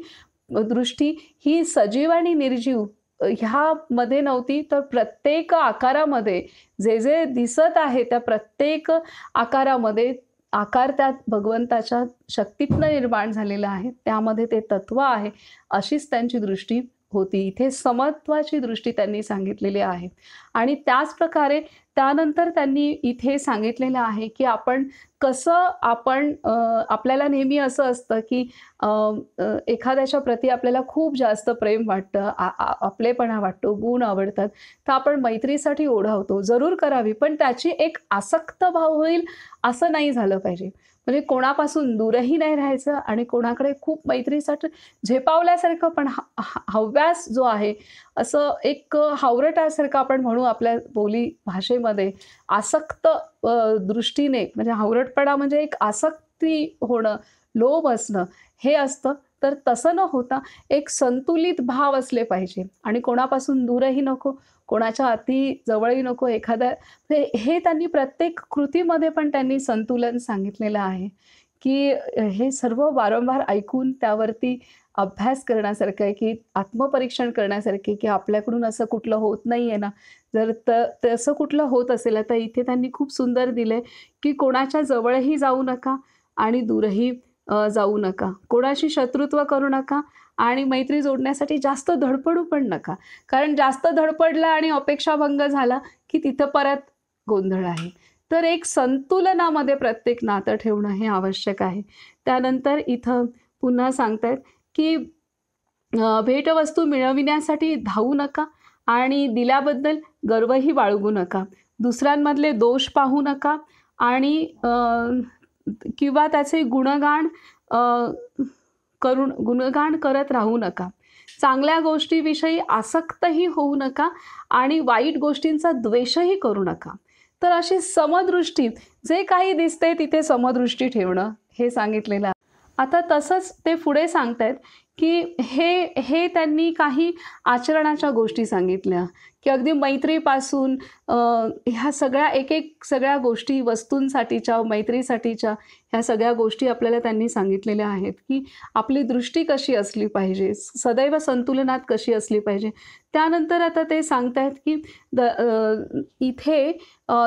दृष्टी ही सजीव आणि निर्जीव ह्यामध्ये नव्हती, तर प्रत्येक आकारामध्ये जे जे दिसत आहे त्या प्रत्येक आकारामध्ये आकार त्या भगवंताच्या शक्तीतनं निर्माण झालेला आहे. त्यामध्ये ते तत्व आहे, अशीच त्यांची दृष्टी होती. इथे समत्वाची दृष्टी त्यांनी सांगितलेली आहे. आणि त्याच प्रकारे त्यानंतर त्यांनी इथे सांगितलेलं आहे, की आपल्याला नेहमी असं असतं, की अ, एखाद्याच्या प्रती आपल्याला खूप जास्त प्रेम वाटतं, आपलेपणा वाटतो, गुण आवडतात, तर आपण मैत्रीसाठी ओढावतो. जरूर करावी, पण त्याची एक आसक्त भाव होईल असं नाही झालं पाहिजे. म्हणजे कोणापासून दूरही नाही राहायचं आणि कोणाकडे खूप मैत्रीसाठी झेपावल्यासारखं पण हव्यास जो आहे, असं एक हावरटासारखं आपण म्हणू आपल्या बोली भाषेमध्ये आसक्त दृष्टीने, म्हणजे हावरटपणा म्हणजे एक आसक्ती होणं, लोभ असणं हे असतं. तर तसं न होता एक संतुलित भाव असले पाहिजे आणि कोणापासून दूरही नको, कोणाच्या अति जवळही नको. हे त्यांनी प्रत्येक कृतीमध्ये पण त्यांनी संतुलन सांगितलेलं आहे, की हे सर्व वारंवार ऐकून त्यावरती अभ्यास करण्यासारखं आहे, की आत्मपरीक्षण करण्यासारखे, की आपल्याकडून असं कुठलं होत नाहीये ना. जर तसं कुठलं होत असेल, तर इथे त्यांनी खूप सुंदर दिलंय, की कोणाच्या जवळही जाऊ नका आणि दूरही जाऊ नका. कोणाशी शत्रुत्व करू नका आणि मैत्री जोडण्यासाठी जास्त धडपडू पण नका. कारण जास्त धडपडला आणि अपेक्षाभंग झाला, की तिथं परत गोंधळ आहे. तर एक संतुलनामध्ये प्रत्येक नातं ठेवणं हे आवश्यक आहे. त्यानंतर इथं पुन्हा सांगतायत, की भेटवस्तू मिळविण्यासाठी धावू नका आणि दिल्याबद्दल गर्वही बाळगू नका. दुसऱ्यांमधले दोष पाहू नका आणि किंवा त्याचे अ, गुणगान करत राहू नका. चांगल्या गोष्टीविषयी आसक्तही होऊ नका आणि वाईट गोष्टींचा द्वेषही करू नका. तर अशी समदृष्टी, जे काही दिसते तिथे समदृष्टी ठेवणं हे सांगितलेलं आहे. आता तसंच ते पुढे सांगतायत, की हे त्यांनी काही आचरणाच्या गोष्टी सांगितल्या, की अगदी मैत्रीपासून ह्या सगळ्या गोष्टी वस्तूंसाठीच्या, मैत्रीसाठीच्या ह्या सगळ्या गोष्टी आपल्याला त्यांनी सांगितलेल्या आहेत, की आपली दृष्टी कशी असली पाहिजे, सदैव संतुलनात कशी असली पाहिजे. त्यानंतर आता ते सांगतायत, की इथे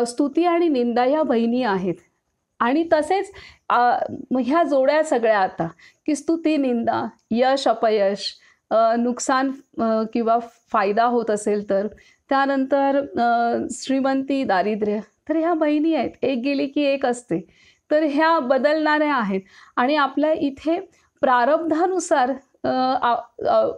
स्तुती आणि निंदा या बहिणी आहेत आणि तसेच मग ह्या जोड्या सगळ्या आता, की स्तुती, निंदा, यश, अपयश, नुकसान किंवा फायदा होत असेल तर. त्यानंतर श्रीमंती, दारिद्र्य. तर ह्या बहिणी आहेत. एक गेली की एक असते. तर ह्या बदलणाऱ्या आहेत आणि आपल्या इथे प्रारब्धानुसार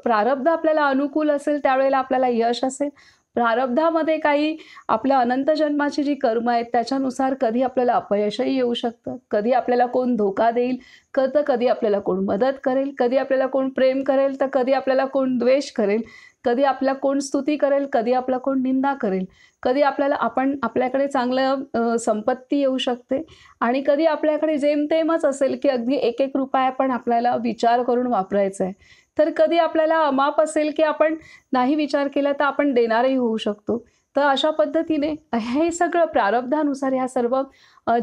प्रारब्ध आपल्याला अनुकूल असेल त्यावेळेला आपल्याला यश असेल. प्रारब्धामध्ये काही आपल्या अनंत जन्माची जी कर्म आहेत त्याच्यानुसार कधी आपल्याला अपयशही येऊ शकतं, कधी आपल्याला कोण धोका देईल, कधी आपल्याला कोण मदत करेल, कधी आपल्याला कोण प्रेम करेल, तर कधी आपल्याला कोण द्वेष करेल, कधी आपल्या कोण स्तुती करेल, कधी आपला कोण निंदा करेल, कधी आपल्याकडे चांगलं संपत्ती येऊ शकते आणि कधी आपल्याकडे जेमतेमच असेल, की अगदी एक एक रुपया पण आपल्याला विचार करून वापरायचा आहे. तर कधी आपल्याला अमाप असेल, की आपण नाही विचार केला तर आपण देणारही होऊ शकतो. तर अशा पद्धतीने हे सगळं प्रारब्धानुसार ह्या सर्व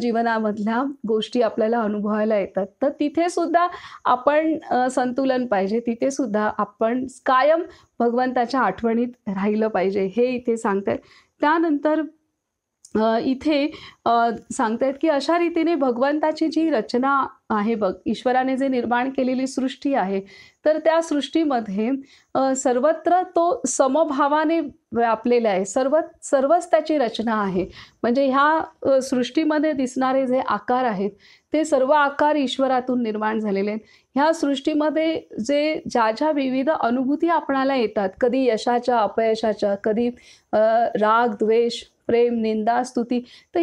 जीवनामधल्या गोष्टी आपल्याला अनुभवायला येतात. तर तिथे सुद्धा आपण संतुलन पाहिजे. तिथे सुद्धा आपण कायम भगवंताच्या आठवणीत राहिलं पाहिजे, हे इथे सांगतायत. त्यानंतर इथे सांगतायत की अशा रीतीने भगवंताची जी रचना आहे बघ, ईश्वराने जे निर्माण केलेली सृष्टी आहे, तर त्या सृष्टीमध्ये सर्वत्र तो समभावाने व्यापलेला आहे. सर्वच त्याची रचना आहे. म्हणजे ह्या सृष्टीमध्ये दिसणारे जे आकार आहेत, ते सर्व आकार ईश्वरातून निर्माण झालेले आहेत. ह्या सृष्टीमध्ये ज्या विविध अनुभूती आपणाला येतात, कधी यशाच्या, अपयशाच्या, कधी राग, द्वेष, प्रेम, निंदा, स्तुती, तर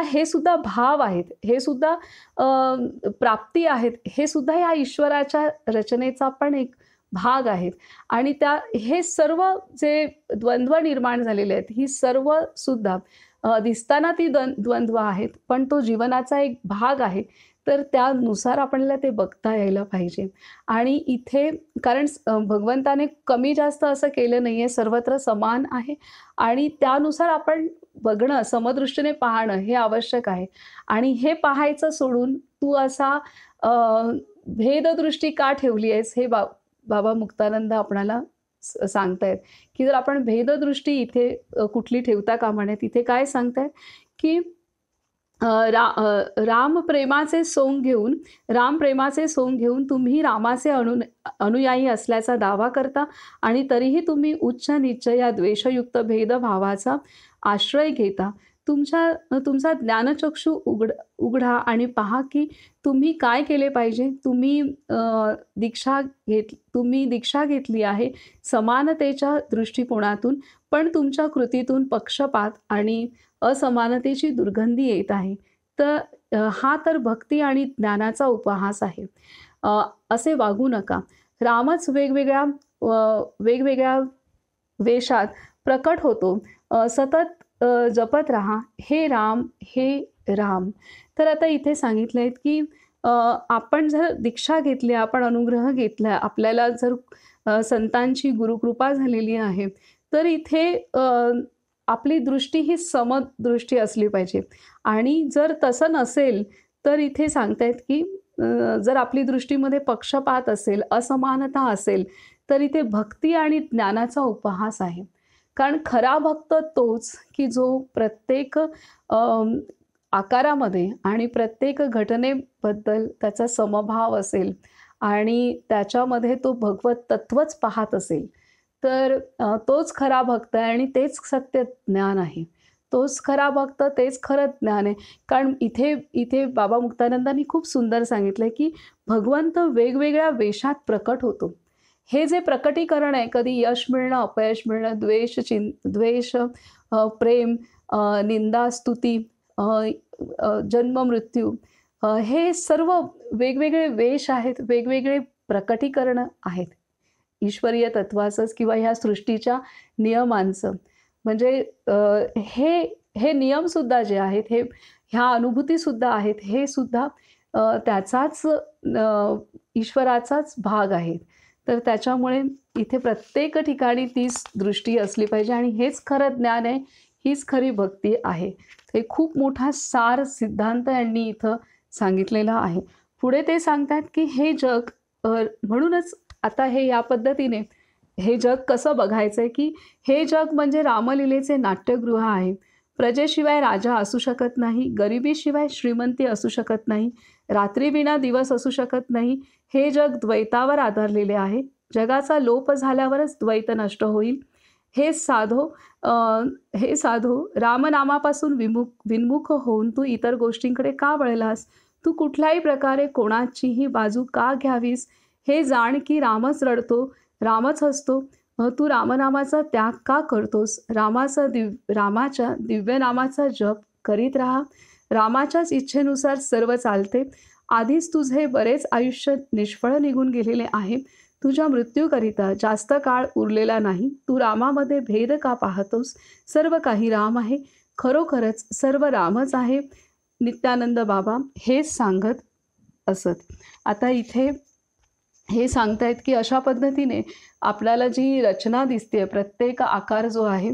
हे सुद्धा भाव आहेत. हे सुद्धा प्राप्ती आहेत. हे सुद्धा या ईश्वराच्या रचनेचा पण एक भाग आहेत. आणि हे सर्व जे द्वंद्व निर्माण झालेले आहेत, ही सर्व सुद्धा दिसताना ती द्वंद्व आहेत, पण तो जीवनाचा एक भाग आहे. तर त्यानुसार आपल्याला ते बघता यायला पाहिजे. आणि इथे कारण भगवंताने कमी जास्त असं केलं नाहीये, सर्वत्र समान आहे आणि त्यानुसार आपण बघणं, समदृष्टीने पाहणं हे आवश्यक आहे. आणि हे पाहायचं सोडून तू असा अ, भेददृष्टी का ठेवली आहेस, हे बाबा मुक्तानंद आपणाला सांगतायत, की जर आपण भेददृष्टी इथे कुठली ठेवता कामा नये. तिथे काय सांगतायत, की राम प्रेमाचे सोंग घेऊन तुम्ही रामाचे अनुयायी असल्याचा दावा करता आणि तरीही तुम्ही उच्च नीच या द्वेषयुक्त भेदभावाचा आश्रय घेता. तुमचा ज्ञानचक्षु उघडा आणि पहा की तुम्ही काय केले पाहिजे. तुम्ही दीक्षा घेतली आहे समानतेच्या दृष्टिकोनातून, पण तुमच्या कृतीतून पक्षपात आणि असमानतेची दुर्गंधी येत आहे. तर हा तर भक्ती आणि ज्ञानाचा उपहास आहे. असे वागू नका. रामच वेगवेगळ्या वेशात प्रकट होतो. सतत जपत राहा, हे राम, हे राम. तर आता इथे सांगितलंय की आपण जर दीक्षा घेतली, आपण अनुग्रह घेतला, आपल्याला जर संतांची गुरुकृपा झालेली आहे, तर इथे आपली दृष्टी ही समदृष्टी असली पाहिजे. आणि जर तसं नसेल, तर इथे सांगतायत की जर आपली दृष्टीमध्ये पक्षपात असेल, असमानता असेल, तर इथे भक्ती आणि ज्ञानाचा उपहास आहे. कारण खरा भक्त तोच की जो प्रत्येक आकारामध्ये आणि प्रत्येक घटनेबद्दल त्याचा समभाव असेल आणि त्याच्यामध्ये तो भगवत तत्वच पाहत असेल. तर तोच खरा भक्त आहे आणि तेच सत्य ज्ञान आहे. तोच खरा भक्त, तेच खरं ज्ञान आहे. कारण इथे बाबा मुक्तानंदांनी खूप सुंदर सांगितलंय की भगवंत वेगवेगळ्या वेशात प्रकट होतो. हे जे प्रकटीकरण आहे, कधी यश मिळणं, अपयश मिळणं, द्वेष, प्रेम, निंदा, स्तुती, जन्म, मृत्यू, हे सर्व वेगवेगळे वेश आहेत, वेगवेगळे प्रकटीकरण आहेत ईश्वरीय तत्वाचंच किंवा ह्या सृष्टीच्या नियमांचं. म्हणजे हे नियमसुद्धा जे आहेत, ह्या अनुभूतीसुद्धा आहेत, हे सुद्धा त्याचाच ईश्वराचाच भाग आहेत. तर त्याच्यामुळे इथे प्रत्येक ठिकाणी तीच दृष्टी असली पाहिजे आणि हेच खरं ज्ञान आहे, हीच खरी भक्ती आहे. हे खूप मोठा सार सिद्धांत यांनी इथं सांगितलेला आहे. पुढे ते सांगतात की हे जग म्हणूनच आता या पद्धतीने हे जग कसं बघायचं आहे, की हे जग म्हणजे रामलीलेचे नाट्यगृह आहे. प्रजेशिवाय राजा असू शकत नाही, गरिबीशिवाय श्रीमंती असू शकत नाही, रात्रीविना दिवस असू शकत नाही. हे जग द्वैतावर आधारलेले आहे. जगाचा लोप झाल्यावरच द्वैत नष्ट होईल. हे साधो रामनामापासून विन्मुख होऊन तू इतर गोष्टींकडे का वळलास? तू कुठल्याही प्रकारे कोणाचीही बाजू का घ्यावीस? हे जाण की रामच रडतो, रामच हसतो. तू रामनामाचा त्याग का करतोस? रामाच्या दिव्य नामाचा जप करीत राहा. रामाच्याच इच्छेनुसार सर्व चालते. आधीच तुझे बरेच आयुष्य निष्फळ निघून गेलेले आहे. तुझ्या मृत्यूकरिता जास्त काळ उरलेला नाही. तू रामामध्ये भेद का पाहतोस? सर्व काही राम आहे. खरोखरच सर्व रामच आहे. नित्यानंद बाबा हेच सांगत असत. आता इथे हे सांगतायत की अशा पद्धतीने आपल्याला जी रचना दिसते, प्रत्येक आकार जो आहे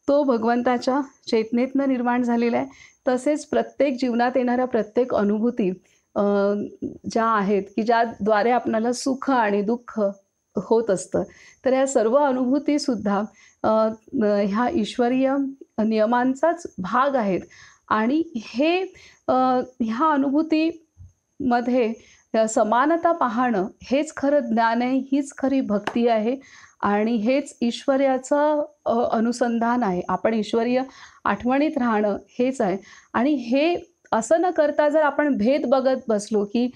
तो भगवंताच्या चेतनेतनं निर्माण झालेला आहे. तसेच प्रत्येक जीवनात येणाऱ्या प्रत्येक अनुभूती ज्या आहेत की ज्याद्वारे आपल्याला सुख आणि दुःख होत असतं. तर ह्या सर्व अनुभूतीसुद्धा ह्या ईश्वरीय नियमांचाच भाग आहेत आणि हे ह्या अनुभूतीमध्ये समानता पाहणं हेच खरं ज्ञान आहे, हीच खरी भक्ती आहे आणि हेच ईश्वराचं अनुसंधान आहे. आपण ईश्वरीय आठवणीत राहणं हेच आहे आणि हे असं न करता जर आपण भेद बघत बसलो, की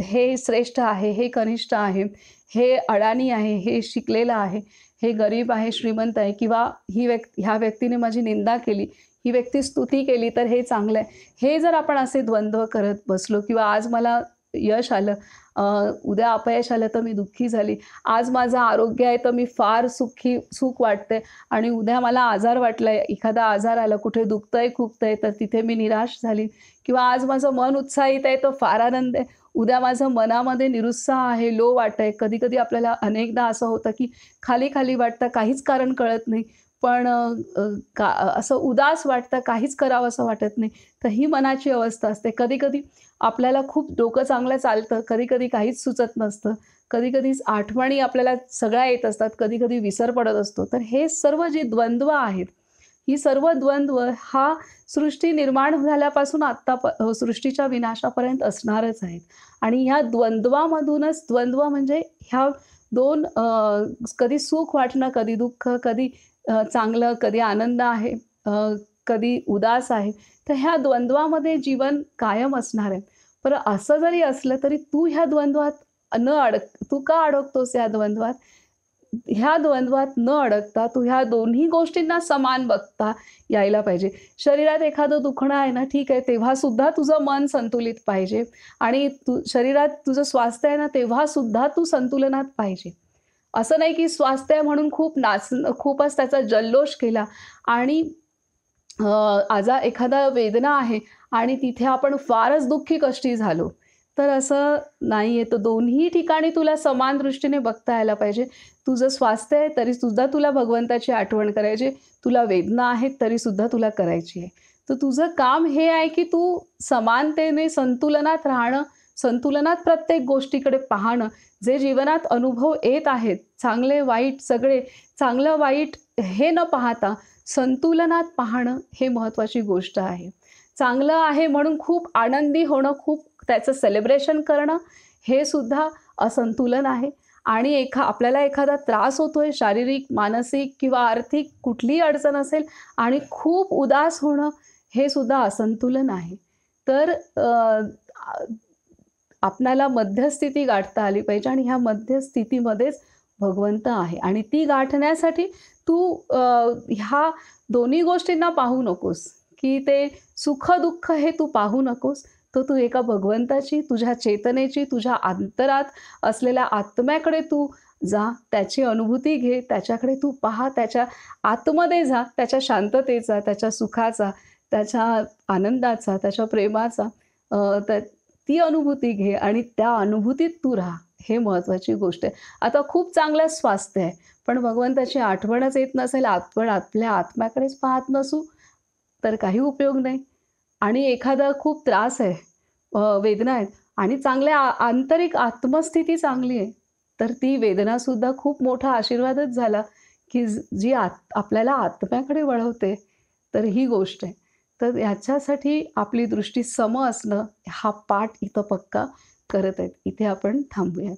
हे श्रेष्ठ आहे, हे कनिष्ठ आहे, हे अडाणी आहे, हे शिकलेलं आहे, हे गरीब आहे, श्रीमंत आहे किंवा ह्या व्यक्तीने माझी निंदा केली, ही व्यक्ती स्तुती केली तर हे चांगलं आहे. हे जर आपण असे द्वंद्व करत बसलो किंवा आज मला यश आलं, उद्या अपयश आलं तर मी दुःखी झाली. आज माझं आरोग्य आहे तर मी फार सुख वाटते आणि उद्या मला आजार वाटलाय, एखादा आजार आला, कुठे दुखतंय, खुपतंय तर तिथे मी निराश झाली किंवा आज माझं मन उत्साहित आहे तर फार आनंद आहे. उद्या माझं मनामध्ये निरुत्साह आहे, लो वाटतंय. कधी-कधी आपल्याला अनेकदा असं होतं, की खाली-खाली वाटतं, काहीच कारण कळत नाही. पण असं उदास वाटतं, काहीच करावंसं वाटत नाही. तर ही मनाची अवस्था असते. कधी-कधी आपल्याला खूप डोकं चांगलं चालतं, कधी-कधी काहीच सुचत नसतं. कधी-कधी आठवणी आपल्याला सगळ्या येत असतात, कधी-कधी विसर पडत असतो. तर हे सर्व जी द्वंद्व आहेत, ही सर्व द्वंद्व हा सृष्टी निर्माण झाल्यापासून सृष्टीच्या विनाशापर्यंत असणारच आहेत. आणि ह्या द्वंद्वामधूनच द्वंद्व म्हणजे ह्या 2 कधी सुख वाटणं, कधी दुःख, कधी चांगलं, कधी आनंद आहे, कधी उदास आहे. तर ह्या द्वंद्वामध्ये जीवन कायम असणार आहे. पण असं जरी असलं तरी तू ह्या द्वंद्वात तू का अडकतोस या द्वंद्वात? ह्या द्वंद्वात न अडकता तू ह्या दोन्ही गोष्टींना समान बघता यायला पाहिजे. शरीरात एखादं दुखणं आहे ना, ठीक आहे, तेव्हासुद्धा तुझं मन संतुलित पाहिजे आणि शरीरात तुझं स्वास्थ्य आहे ना, तेव्हासुद्धा तू संतुलनात पाहिजे. असं नाही की स्वास्थ्य आहे म्हणून खूपच त्याचा जल्लोष केला आणि एखादा वेदना आहे आणि तिथे आपण फारच दुःखी कष्टी झालो. तर असं नाहीये. तर दोन्ही ठिकाणी तुला समान दृष्टीने बघता यायला पाहिजे. तुझं स्वास्थ्य आहे तरी सुद्धा तुला भगवंताची आठवण करायची. तुला वेदना आहेत तरी सुद्धा तुला करायची आहे. तर तुझं काम हे आहे की तू समानतेने संतुलनात राहणं, संतुलनात प्रत्येक गोष्टीकडे पाहणं. जे जीवनात अनुभव येत आहेत, चांगले वाईट सगळे, चांगलं वाईट हे न पाहता संतुलनात पाहणं हे महत्त्वाची गोष्ट आहे. चांगलं आहे म्हणून खूप आनंदी होणं, खूप त्याचं सेलिब्रेशन करणं हे सुद्धा असंतुलन आहे आणि आपल्याला एखादा त्रास होतोय शारीरिक, मानसिक किंवा आर्थिक कुठलीही अडचण असेल आणि खूप उदास होणं हे सुद्धा असंतुलन आहे. तर आपल्याला मध्यस्थिती गाठता आली पाहिजे आणि ह्या मध्यस्थितीमध्येच भगवंत आहे आणि ती गाठण्यासाठी तू ह्या दोन्ही गोष्टींना पाहू नकोस, की ते सुख-दुःख हे तू पाहू नकोस. तर तू एका भगवंताची, तुझ्या चेतनेची, तुझ्या अंतरात असलेल्या आत्म्याकडे तू जा, त्याची अनुभूती घे, त्याच्याकडे तू पहा, त्याच्या आतमध्ये जा, त्याच्या शांततेचा, त्याच्या सुखाचा, त्याच्या आनंदाचा, त्याच्या प्रेमाचा ती अनुभूती घे आणि त्या अनुभूतीत तू राहा. हे महत्त्वाची गोष्ट आहे. आता खूप चांगलं स्वास्थ्य आहे, पण भगवंताची आठवणच येत नसेल, आपण आपल्या आत्म्याकडेच पाहत नसू, तर काही उपयोग नाही. आणि एखादा खूप त्रास आहे, वेदना आहेत आणि चांगल्या आंतरिक आत्मस्थिती चांगली आहे, तर ती वेदनासुद्धा खूप मोठा आशीर्वादच झाला, की जी आपल्याला आत्म्याकडे वळवते, तर ही गोष्ट आहे. तर ह्याच्यासाठी आपली दृष्टी सम असणं हा पाठ इथं पक्का करत आहेत. इथे आपण थांबूयात.